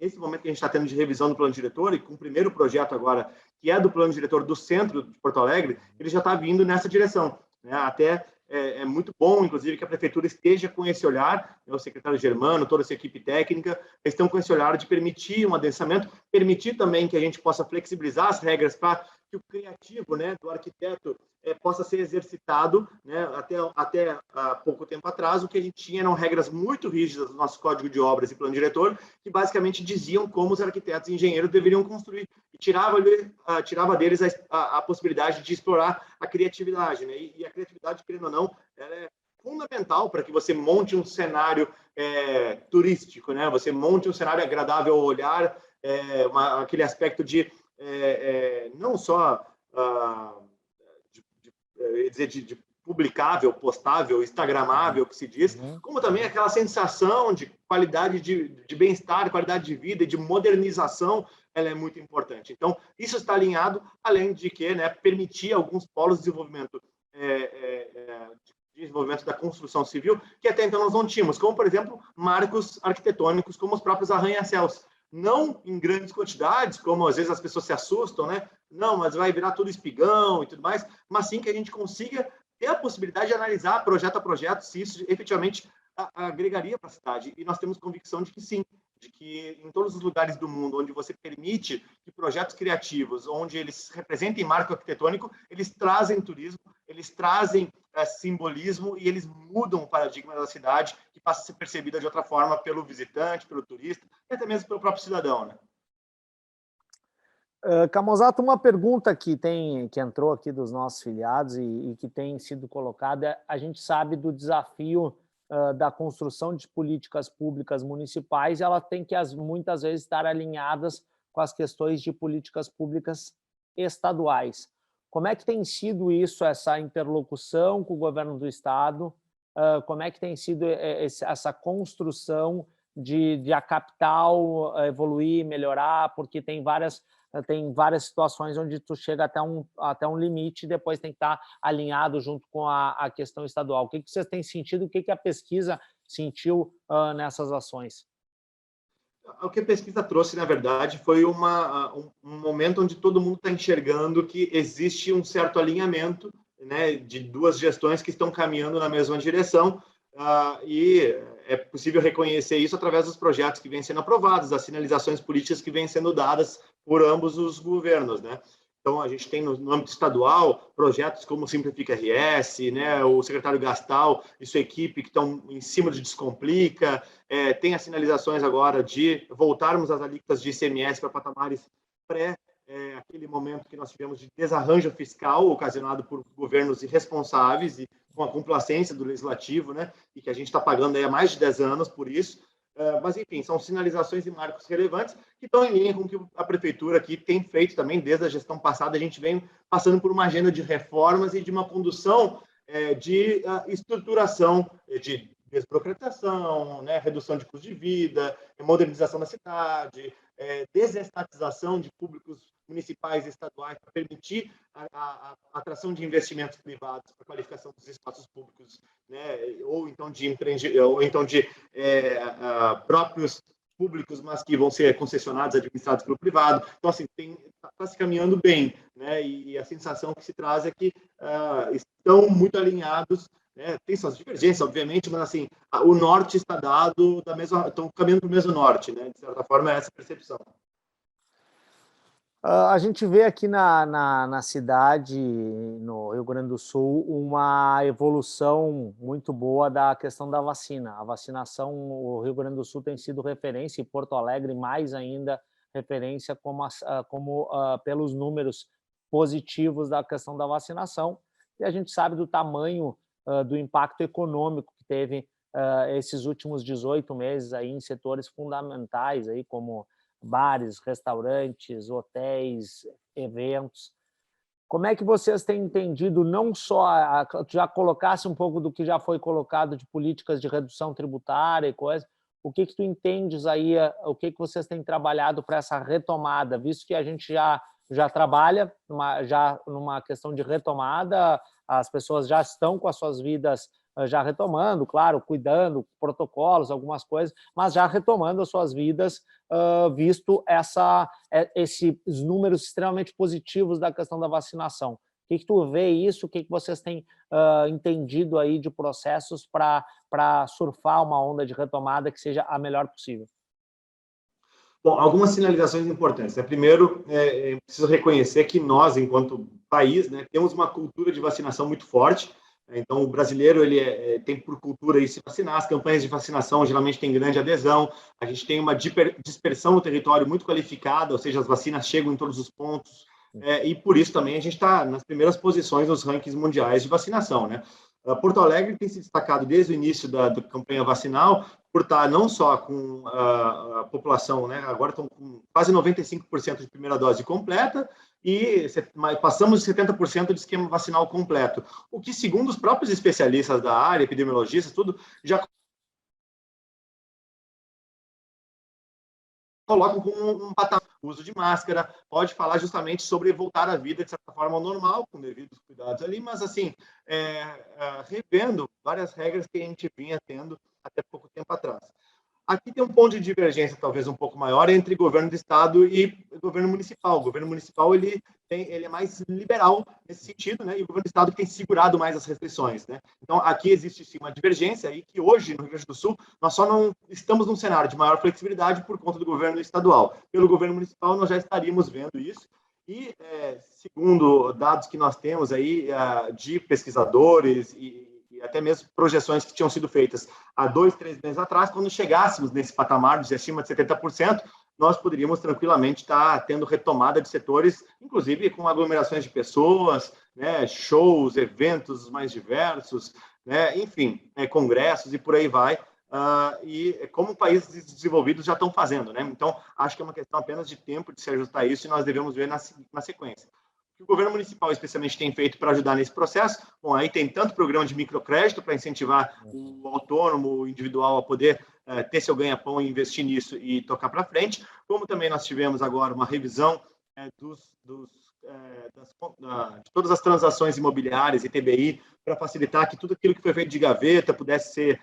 esse momento que a gente está tendo de revisão do plano diretor, e com o primeiro projeto agora, que é do plano diretor do centro de Porto Alegre, ele já está vindo nessa direção, né? Até é muito bom, inclusive, que a prefeitura esteja com esse olhar, né? O secretário Germano, toda essa equipe técnica, estão com esse olhar de permitir um adensamento, permitir também que a gente possa flexibilizar as regras para que o criativo, né, do arquiteto possa ser exercitado, né? Até há pouco tempo atrás, o que a gente tinha eram regras muito rígidas do nosso Código de Obras e Plano Diretor, que basicamente diziam como os arquitetos e engenheiros deveriam construir, e tirava deles a possibilidade de explorar a criatividade, né? E a criatividade, querendo ou não, ela é fundamental para que você monte um cenário turístico, né? Você monte um cenário agradável ao olhar, aquele aspecto de não só de publicável, postável, instagramável, que se diz, como também aquela sensação de qualidade de bem-estar, qualidade de vida e de modernização, ela é muito importante. Então, isso está alinhado, além de que, né, permitir alguns polos de desenvolvimento, da construção civil, que até então nós não tínhamos, como, por exemplo, marcos arquitetônicos, como os próprios arranha-céus. Não em grandes quantidades, como às vezes as pessoas se assustam, né? Não, mas vai virar tudo espigão e tudo mais, mas sim que a gente consiga ter a possibilidade de analisar projeto a projeto se isso efetivamente agregaria para a cidade. E nós temos convicção de que sim, de que em todos os lugares do mundo onde você permite que projetos criativos, onde eles representem marco arquitetônico, eles trazem turismo, eles trazem simbolismo e eles mudam o paradigma da cidade, que passa a ser percebida de outra forma pelo visitante, pelo turista e até mesmo pelo próprio cidadão, né? Camozzato, uma pergunta que entrou aqui dos nossos filiados e que tem sido colocada, a gente sabe do desafio da construção de políticas públicas municipais, ela tem que muitas vezes estar alinhadas com as questões de políticas públicas estaduais. Como é que tem sido isso, essa interlocução com o governo do estado? Como é que tem sido essa construção de a capital evoluir, melhorar, porque tem várias situações onde tu chega até um limite e depois tem que estar alinhado junto com a questão estadual. O que vocês têm sentido? O que a pesquisa sentiu nessas ações? O que a pesquisa trouxe, na verdade, foi um momento onde todo mundo está enxergando que existe um certo alinhamento, né, de duas gestões que estão caminhando na mesma direção, e é possível reconhecer isso através dos projetos que vêm sendo aprovados, das sinalizações políticas que vêm sendo dadas por ambos os governos, né? Então, a gente tem no âmbito estadual projetos como o Simplifica RS, né, o secretário Gastal e sua equipe que estão em cima de Descomplica, tem as sinalizações agora de voltarmos às alíquotas de ICMS para patamares aquele momento que nós tivemos de desarranjo fiscal ocasionado por governos irresponsáveis e com a complacência do legislativo, né, e que a gente está pagando aí há mais de 10 anos por isso. Mas, enfim, são sinalizações e marcos relevantes que estão em linha com o que a prefeitura aqui tem feito também. Desde a gestão passada, a gente vem passando por uma agenda de reformas e de uma condução de estruturação, de desburocratização, né, redução de custo de vida, modernização da cidade, desestatização de públicos municipais e estaduais para permitir a atração de investimentos privados para a qualificação dos espaços públicos, né, ou então de próprios públicos, mas que vão ser concessionados, administrados pelo privado. Então, assim, está se caminhando bem, né? E a sensação que se traz é que estão muito alinhados, né? Tem suas divergências, obviamente, mas, assim, o norte está dado, estão caminhando para o mesmo norte, né? De certa forma, é essa a percepção. A gente vê aqui na cidade, no Rio Grande do Sul, uma evolução muito boa da questão da vacina. A vacinação, o Rio Grande do Sul tem sido referência, e Porto Alegre mais ainda referência pelos números positivos da questão da vacinação. E a gente sabe do tamanho do impacto econômico que teve esses últimos 18 meses aí em setores fundamentais, aí como bares, restaurantes, hotéis, eventos. Como é que vocês têm entendido, não só, já colocasse um pouco do que já foi colocado de políticas de redução tributária e coisa, o que tu entendes aí, o que vocês têm trabalhado para essa retomada, visto que a gente já trabalha numa questão de retomada, as pessoas já estão com as suas vidas já retomando, claro, cuidando, protocolos, algumas coisas, mas já retomando as suas vidas, visto esses números extremamente positivos da questão da vacinação. O que tu vê isso? O que vocês têm entendido aí de processos para surfar uma onda de retomada que seja a melhor possível? Bom, algumas sinalizações importantes. Primeiro, preciso reconhecer que nós, enquanto país, né, temos uma cultura de vacinação muito forte. Então, o brasileiro ele tem por cultura aí se vacinar. As campanhas de vacinação geralmente têm grande adesão. A gente tem uma dispersão no território muito qualificada, ou seja, as vacinas chegam em todos os pontos. E por isso também a gente está nas primeiras posições nos rankings mundiais de vacinação, né? Porto Alegre tem se destacado desde o início da campanha vacinal por estar não só com a população, né? Agora estão com quase 95% de primeira dose completa e passamos de 70% de esquema vacinal completo. O que, segundo os próprios especialistas da área, epidemiologistas, tudo, já colocam como um patamar. O uso de máscara, pode falar justamente sobre voltar à vida, de certa forma, ao normal, com devidos cuidados ali, mas, assim, revendo várias regras que a gente vinha tendo até pouco tempo atrás. Aqui tem um ponto de divergência, talvez um pouco maior, entre governo do estado e governo municipal. O governo municipal ele é mais liberal nesse sentido, né? E o governo do estado tem segurado mais as restrições, né? Então, aqui existe sim uma divergência aí que hoje, no Rio Grande do Sul, nós só não estamos num cenário de maior flexibilidade por conta do governo estadual. Pelo governo municipal, nós já estaríamos vendo isso. E, segundo dados que nós temos aí de pesquisadores e até mesmo projeções que tinham sido feitas há 2, 3 meses atrás, quando chegássemos nesse patamar de acima de 70%, nós poderíamos tranquilamente estar tendo retomada de setores, inclusive com aglomerações de pessoas, né, shows, eventos mais diversos, né, enfim, congressos e por aí vai, e como países desenvolvidos já estão fazendo, né? Então, acho que é uma questão apenas de tempo de se ajustar isso e nós devemos ver na sequência. O governo municipal, especialmente, tem feito para ajudar nesse processo? Bom, aí tem tanto programa de microcrédito para incentivar o autônomo, o individual a poder ter seu ganha-pão e investir nisso e tocar para frente, como também nós tivemos agora uma revisão de todas as transações imobiliárias e TBI para facilitar que tudo aquilo que foi feito de gaveta pudesse ser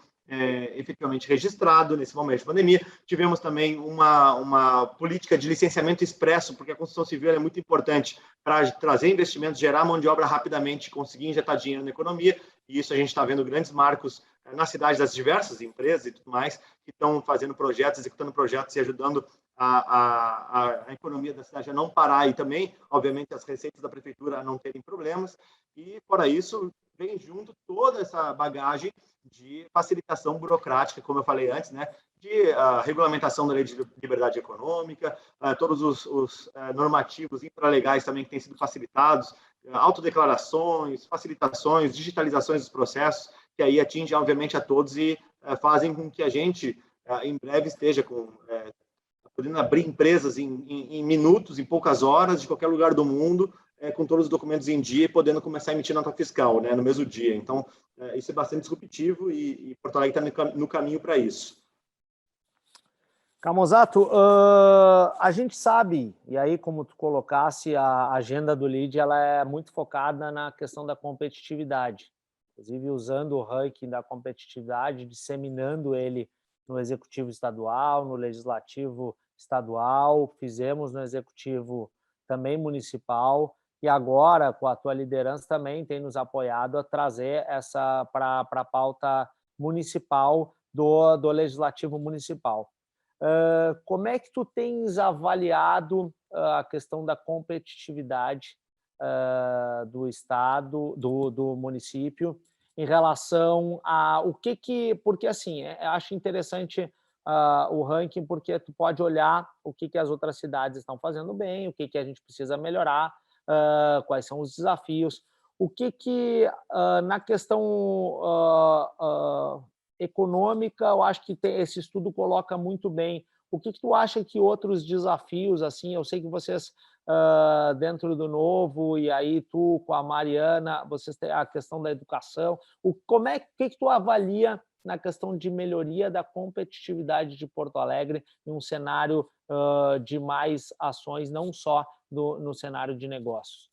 efetivamente registrado nesse momento de pandemia. Tivemos também uma política de licenciamento expresso, porque a construção civil é muito importante para trazer investimentos, gerar mão de obra rapidamente, conseguir injetar dinheiro na economia, e isso a gente está vendo grandes marcos na cidade das diversas empresas e tudo mais, que estão fazendo projetos, executando projetos e ajudando a economia da cidade a não parar e também, obviamente, as receitas da prefeitura a não terem problemas. E, fora isso, vem junto toda essa bagagem de facilitação burocrática, como eu falei antes, né, de regulamentação da lei de liberdade econômica, todos os normativos infralegais também que têm sido facilitados, autodeclarações, facilitações, digitalizações dos processos, que aí atingem, obviamente, a todos e fazem com que a gente, em breve, esteja podendo abrir empresas em minutos, em poucas horas, de qualquer lugar do mundo, com todos os documentos em dia e podendo começar a emitir nota fiscal, né, no mesmo dia. Então, isso é bastante disruptivo e Porto Alegre está no caminho para isso. Camozato, a gente sabe, e aí como tu colocasse, a agenda do LEAD ela é muito focada na questão da competitividade, inclusive usando o ranking da competitividade, disseminando ele no Executivo Estadual, no Legislativo Estadual, fizemos no Executivo também Municipal, e agora, com a tua liderança, também tem nos apoiado a trazer essa para a pauta municipal do Legislativo Municipal. Como é que tu tens avaliado a questão da competitividade do Estado, do município, em relação a o que porque assim, acho interessante o ranking, porque tu pode olhar o que as outras cidades estão fazendo bem, o que a gente precisa melhorar, quais são os desafios, o que na questão econômica, eu acho que esse estudo coloca muito bem. O que tu acha que outros desafios, assim, eu sei que vocês dentro do Novo, e aí tu com a Mariana, vocês têm a questão da educação, o que tu avalia na questão de melhoria da competitividade de Porto Alegre em um cenário de mais ações, não só no cenário de negócios?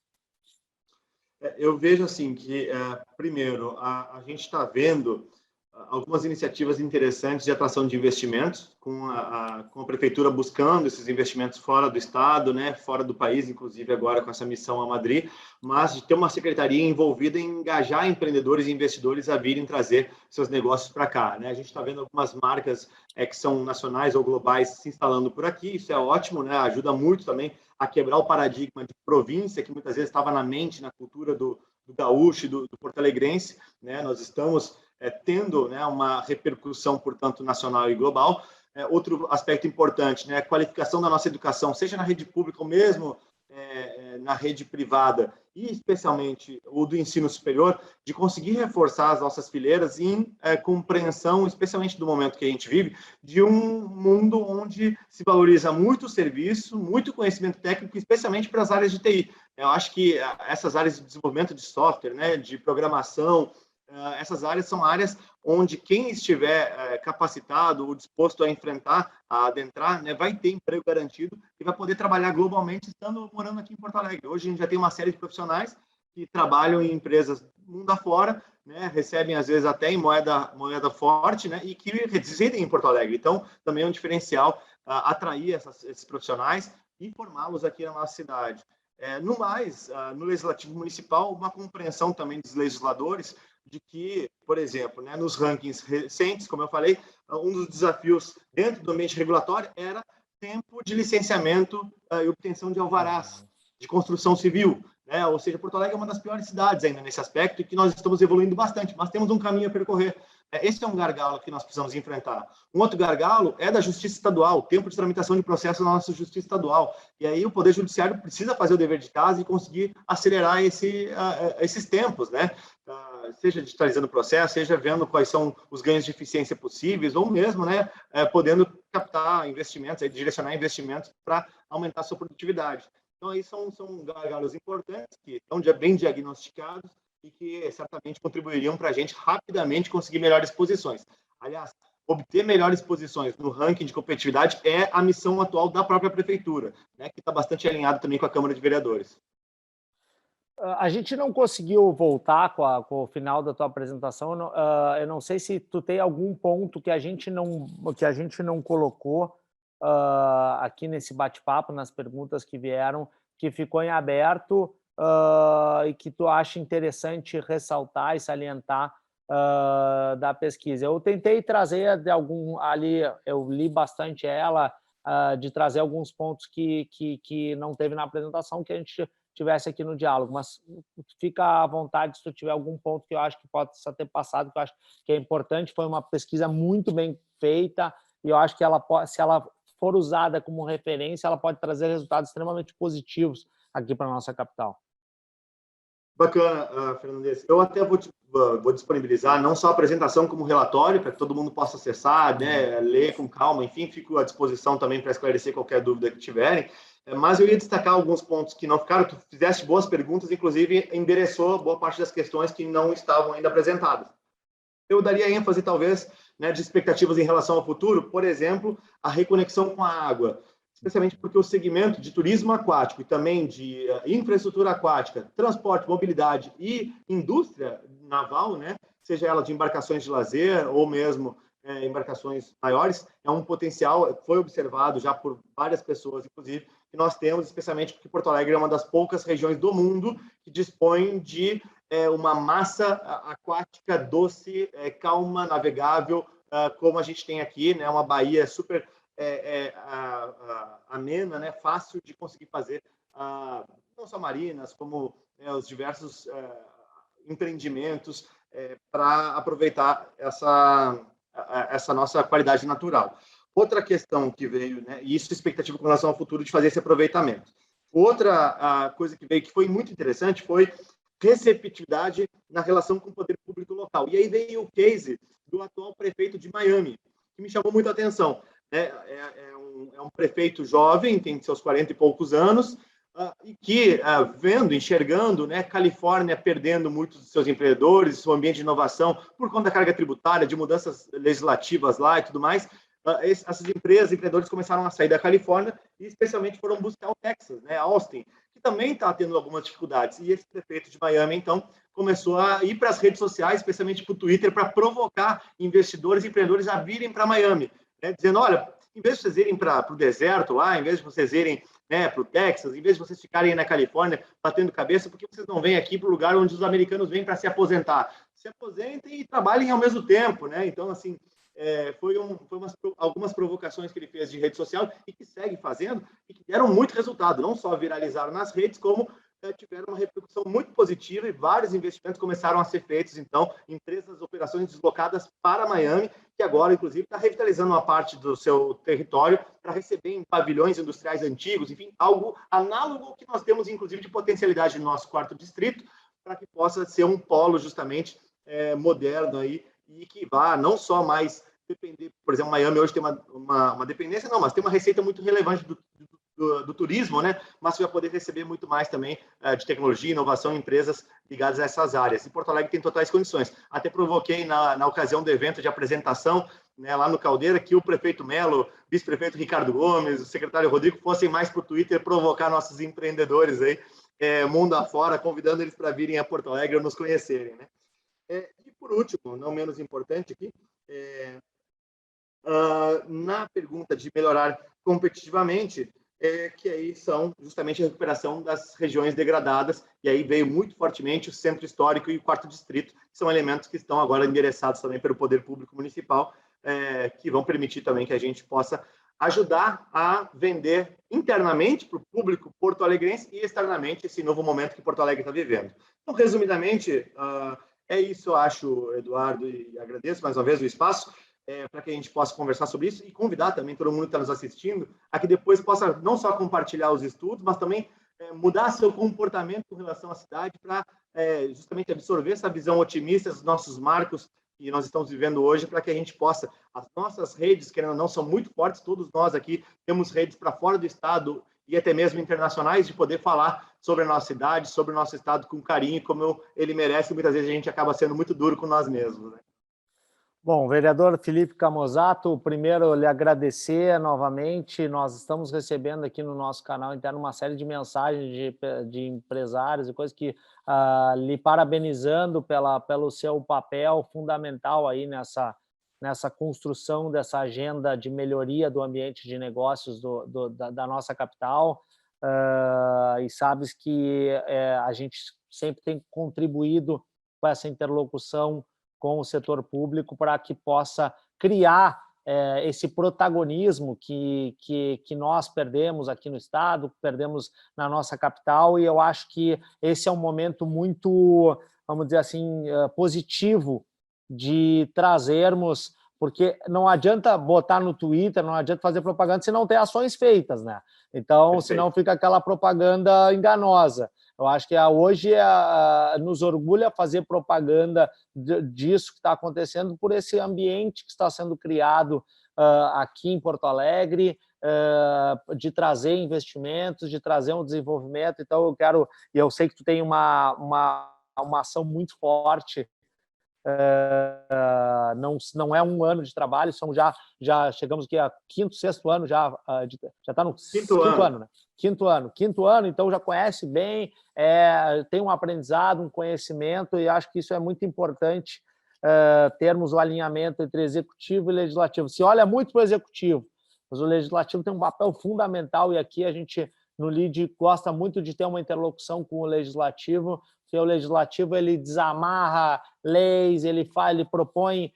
Eu vejo assim que, primeiro, a gente está vendo algumas iniciativas interessantes de atração de investimentos, com a prefeitura buscando esses investimentos fora do estado, né, fora do país, inclusive agora com essa missão a Madrid, mas de ter uma secretaria envolvida em engajar empreendedores e investidores a virem trazer seus negócios para cá, né? A gente está vendo algumas marcas que são nacionais ou globais se instalando por aqui, isso é ótimo, né? Ajuda muito também a quebrar o paradigma de província, que muitas vezes estava na mente, na cultura do gaúcho e do porto-alegrense, né? Nós estamos tendo, né, uma repercussão, portanto, nacional e global. Outro aspecto importante, né, a qualificação da nossa educação, seja na rede pública ou mesmo na rede privada, e especialmente o do ensino superior, de conseguir reforçar as nossas fileiras em compreensão, especialmente do momento que a gente vive, de um mundo onde se valoriza muito o serviço, muito conhecimento técnico, especialmente para as áreas de TI. Eu acho que essas áreas de desenvolvimento de software, né, de programação, essas áreas são áreas onde quem estiver capacitado ou disposto a enfrentar, a adentrar, né, vai ter emprego garantido e vai poder trabalhar globalmente estando morando aqui em Porto Alegre. Hoje a gente já tem uma série de profissionais que trabalham em empresas mundo afora, né, recebem às vezes até em moeda forte, né, e que residem em Porto Alegre. Então, também é um diferencial atrair esses profissionais e formá-los aqui na nossa cidade. No mais, no Legislativo Municipal, uma compreensão também dos legisladores de que, por exemplo, né, nos rankings recentes, como eu falei, um dos desafios dentro do ambiente regulatório era tempo de licenciamento e obtenção de alvarás de construção civil, né? Ou seja, Porto Alegre é uma das piores cidades ainda nesse aspecto e que nós estamos evoluindo bastante, mas temos um caminho a percorrer. Esse é um gargalo que nós precisamos enfrentar. Um outro gargalo é da Justiça Estadual, o tempo de tramitação de processo na nossa Justiça Estadual. E aí o Poder Judiciário precisa fazer o dever de casa e conseguir acelerar esses tempos, né? Seja digitalizando o processo, seja vendo quais são os ganhos de eficiência possíveis, ou mesmo, né, podendo captar investimentos, direcionar investimentos para aumentar a sua produtividade. Então, aí são gargalos importantes que estão bem diagnosticados e que certamente contribuiriam para a gente rapidamente conseguir melhores posições. Aliás, obter melhores posições no ranking de competitividade é a missão atual da própria prefeitura, né, que está bastante alinhado também com a Câmara de Vereadores. A gente não conseguiu voltar com o final da tua apresentação. Eu não sei se tu tem algum ponto que a gente não colocou aqui nesse bate-papo, nas perguntas que vieram, que ficou em aberto e que tu acha interessante ressaltar e salientar da pesquisa. Eu tentei trazer de algum ali, eu li bastante ela, de trazer alguns pontos que não teve na apresentação, que a gente tivesse aqui no diálogo, mas fica à vontade se tu tiver algum ponto que eu acho que pode só ter passado, que eu acho que é importante. Foi uma pesquisa muito bem feita e eu acho que se ela for usada como referência, ela pode trazer resultados extremamente positivos aqui para a nossa capital. Bacana, Fernandes. Eu até vou disponibilizar não só a apresentação como relatório, para que todo mundo possa acessar, né, ler com calma, enfim, fico à disposição também para esclarecer qualquer dúvida que tiverem. Mas eu ia destacar alguns pontos que não ficaram. Tu fizeste boas perguntas, inclusive endereçou boa parte das questões que não estavam ainda apresentadas. Eu daria ênfase, talvez, né, de expectativas em relação ao futuro, por exemplo, a reconexão com a água, especialmente porque o segmento de turismo aquático e também de infraestrutura aquática, transporte, mobilidade e indústria naval, né, seja ela de embarcações de lazer ou mesmo embarcações maiores, é um potencial, foi observado já por várias pessoas, inclusive, que nós temos, especialmente porque Porto Alegre é uma das poucas regiões do mundo que dispõe de uma massa aquática doce, calma, navegável, como a gente tem aqui, né? Uma baía super amena, né? Fácil de conseguir fazer, não só marinas, como os diversos empreendimentos para aproveitar essa nossa qualidade natural. Outra questão que veio, né, e isso é expectativa com relação ao futuro de fazer esse aproveitamento. Outra coisa que veio, que foi muito interessante, foi receptividade na relação com o poder público local. E aí veio o case do atual prefeito de Miami, que me chamou muito a atenção. É um prefeito jovem, tem seus 40 e poucos anos, e que, enxergando, né, Califórnia perdendo muitos de seus empreendedores, seu ambiente de inovação, por conta da carga tributária, de mudanças legislativas lá e tudo mais, essas empresas, empreendedores começaram a sair da Califórnia e especialmente foram buscar o Texas, né, Austin, que também está tendo algumas dificuldades. E esse prefeito de Miami, então, começou a ir para as redes sociais, especialmente para o Twitter, para provocar investidores e empreendedores a virem para Miami, né, dizendo, olha, em vez de vocês irem para o deserto lá, em vez de vocês irem, né, para o Texas, em vez de vocês ficarem na Califórnia batendo cabeça, por que vocês não vêm aqui para o lugar onde os americanos vêm para se aposentar? Se aposentem e trabalhem ao mesmo tempo, né? Então, assim, algumas provocações que ele fez de rede social e que segue fazendo e que deram muito resultado, não só viralizaram nas redes, como tiveram uma repercussão muito positiva e vários investimentos começaram a ser feitos, então, empresas, operações deslocadas para Miami, que agora, inclusive, está revitalizando uma parte do seu território para receber em pavilhões industriais antigos, enfim, algo análogo ao que nós temos, inclusive, de potencialidade no nosso quarto distrito, para que possa ser um polo, justamente, moderno aí, e que vá não só mais depender, por exemplo, Miami hoje tem uma dependência, não, mas tem uma receita muito relevante do turismo, né? Mas vai poder receber muito mais também de tecnologia, inovação, empresas ligadas a essas áreas. E Porto Alegre tem totais condições. Até provoquei na ocasião do evento de apresentação, né, lá no Caldeira, que o prefeito Melo, vice-prefeito Ricardo Gomes, o secretário Rodrigo fossem mais para o Twitter provocar nossos empreendedores aí, mundo afora, convidando eles para virem a Porto Alegre ou nos conhecerem, né? E por último, não menos importante aqui, na pergunta de melhorar competitivamente, que aí são justamente a recuperação das regiões degradadas, e aí veio muito fortemente o centro histórico e o quarto distrito, que são elementos que estão agora endereçados também pelo poder público municipal, que vão permitir também que a gente possa ajudar a vender internamente para o público porto-alegrense e externamente esse novo momento que Porto Alegre está vivendo. Então, resumidamente, é isso, eu acho, Eduardo, e agradeço mais uma vez o espaço, para que a gente possa conversar sobre isso e convidar também todo mundo que está nos assistindo a que depois possa não só compartilhar os estudos, mas também mudar seu comportamento com relação à cidade para justamente absorver essa visão otimista dos nossos marcos que nós estamos vivendo hoje, para que a gente possa, as nossas redes, querendo ou não, são muito fortes, todos nós aqui temos redes para fora do estado e até mesmo internacionais, de poder falar sobre a nossa cidade, sobre o nosso estado com carinho, como ele merece, e muitas vezes a gente acaba sendo muito duro com nós mesmos, né? Bom, vereador Felipe Camozzato, primeiro lhe agradecer novamente. Nós estamos recebendo aqui no nosso canal interno uma série de mensagens de empresários e coisas que lhe parabenizando pelo seu papel fundamental aí nessa construção dessa agenda de melhoria do ambiente de negócios da nossa capital. E sabes que a gente sempre tem contribuído com essa interlocução com o setor público para que possa criar esse protagonismo que nós perdemos aqui no estado, perdemos na nossa capital, e eu acho que esse é um momento muito, vamos dizer assim, positivo de trazermos, porque não adianta botar no Twitter, não adianta fazer propaganda se não tem ações feitas, né? Então, perfeito, senão fica aquela propaganda enganosa. Eu acho que hoje nos orgulha fazer propaganda disso que está acontecendo por esse ambiente que está sendo criado aqui em Porto Alegre, de trazer investimentos, de trazer um desenvolvimento. Então, eu sei que tu tem uma ação muito forte. Não é um ano de trabalho, já chegamos aqui a quinto, sexto ano, já está no quinto ano, né? Quinto ano, então já conhece bem, tem um aprendizado, um conhecimento, e acho que isso é muito importante termos o alinhamento entre executivo e legislativo. Se olha muito para o executivo, mas o legislativo tem um papel fundamental e aqui a gente, no LEAD, gosta muito de ter uma interlocução com o legislativo, porque o legislativo ele desamarra leis, ele propõe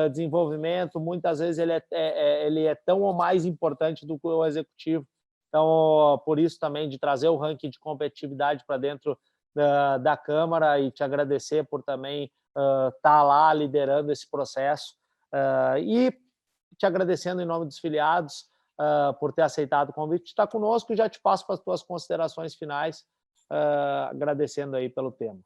desenvolvimento, muitas vezes ele é tão ou mais importante do que o executivo. Então, por isso também de trazer o ranking de competitividade para dentro da Câmara e te agradecer por também estar lá liderando esse processo e te agradecendo em nome dos filiados por ter aceitado o convite de estar conosco e já te passo para as tuas considerações finais, agradecendo aí pelo tema.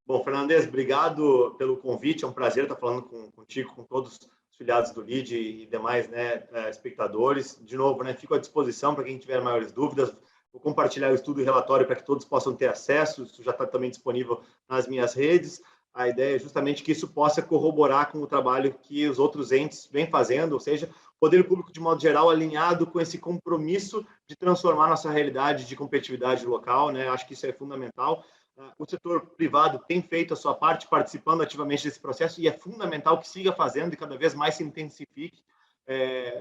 Bom, Fernandes, obrigado pelo convite, é um prazer estar falando contigo, com todos os filiados do LEAD e demais, né, espectadores. De novo, né, fico à disposição para quem tiver maiores dúvidas. Vou compartilhar o estudo e relatório para que todos possam ter acesso, isso já está também disponível nas minhas redes. A ideia é justamente que isso possa corroborar com o trabalho que os outros entes vêm fazendo, ou seja, o poder público, de modo geral, alinhado com esse compromisso de transformar nossa realidade de competitividade local, né? Acho que isso é fundamental. O setor privado tem feito a sua parte, participando ativamente desse processo, e é fundamental que siga fazendo e cada vez mais se intensifique.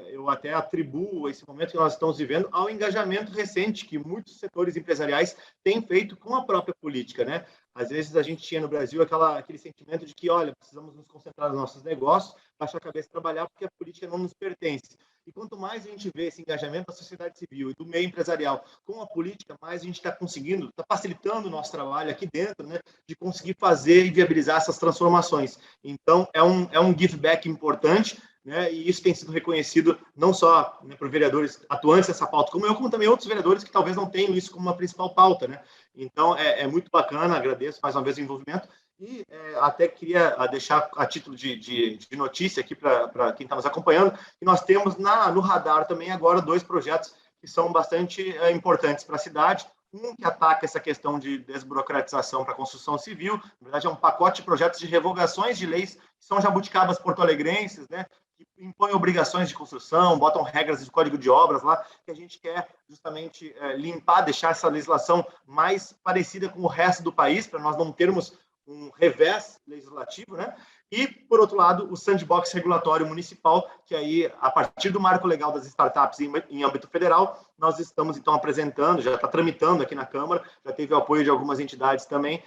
Eu até atribuo esse momento que nós estamos vivendo ao engajamento recente que muitos setores empresariais têm feito com a própria política, né? Às vezes a gente tinha no Brasil aquele sentimento de que, olha, precisamos nos concentrar nos nossos negócios, baixar a cabeça e trabalhar, porque a política não nos pertence. E quanto mais a gente vê esse engajamento da sociedade civil e do meio empresarial com a política, mais a gente está conseguindo, está facilitando o nosso trabalho aqui dentro, né, de conseguir fazer e viabilizar essas transformações. Então, é um give back importante, né, e isso tem sido reconhecido não só, né, por vereadores atuantes nessa pauta, como também outros vereadores que talvez não tenham isso como uma principal pauta, né? Então, é muito bacana, agradeço mais uma vez o envolvimento e até queria deixar a título de notícia aqui para quem está nos acompanhando, que nós temos no radar também agora 2 projetos que são bastante importantes para a cidade. Um que ataca essa questão de desburocratização para a construção civil, na verdade é um pacote de projetos de revogações de leis que são jabuticabas porto-alegrenses, né, que impõem obrigações de construção, botam regras de código de obras lá, que a gente quer justamente limpar, deixar essa legislação mais parecida com o resto do país, para nós não termos um revés legislativo, né? E, por outro lado, o sandbox regulatório municipal, que aí, a partir do marco legal das startups em âmbito federal, nós estamos, então, apresentando, já está tramitando aqui na Câmara, já teve o apoio de algumas entidades também,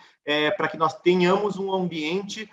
para que nós tenhamos um ambiente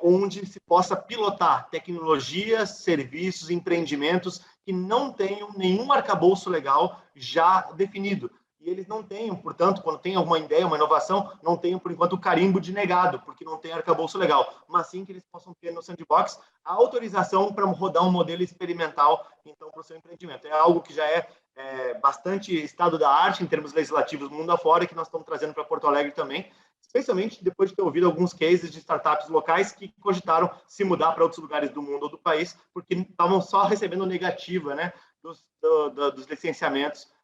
onde se possa pilotar tecnologias, serviços, empreendimentos que não tenham nenhum arcabouço legal já definido. E eles não tenham, portanto, quando tem alguma ideia, uma inovação, não tenham, por enquanto, o carimbo de negado, porque não tem arcabouço legal, mas sim que eles possam ter no sandbox a autorização para rodar um modelo experimental, então, para o seu empreendimento. É algo que já é bastante estado da arte em termos legislativos mundo afora, e que nós estamos trazendo para Porto Alegre também, especialmente depois de ter ouvido alguns cases de startups locais que cogitaram se mudar para outros lugares do mundo ou do país, porque estavam só recebendo negativa, né, dos licenciamentos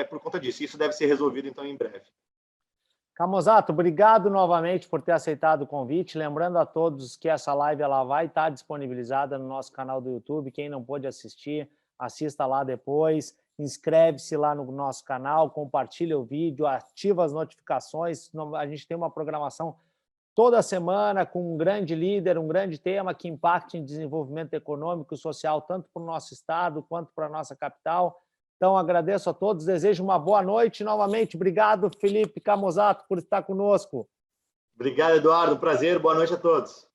por conta disso. Isso deve ser resolvido, então, em breve. Camozato, obrigado novamente por ter aceitado o convite. Lembrando a todos que essa live ela vai estar disponibilizada no nosso canal do YouTube. Quem não pôde assistir, assista lá depois. Inscreve-se lá no nosso canal, compartilha o vídeo, ativa as notificações. A gente tem uma programação toda semana com um grande líder, um grande tema que impacte em desenvolvimento econômico e social, tanto para o nosso estado quanto para a nossa capital. Então, agradeço a todos, desejo uma boa noite novamente. Obrigado, Felipe Camozato, por estar conosco. Obrigado, Eduardo. Prazer, boa noite a todos.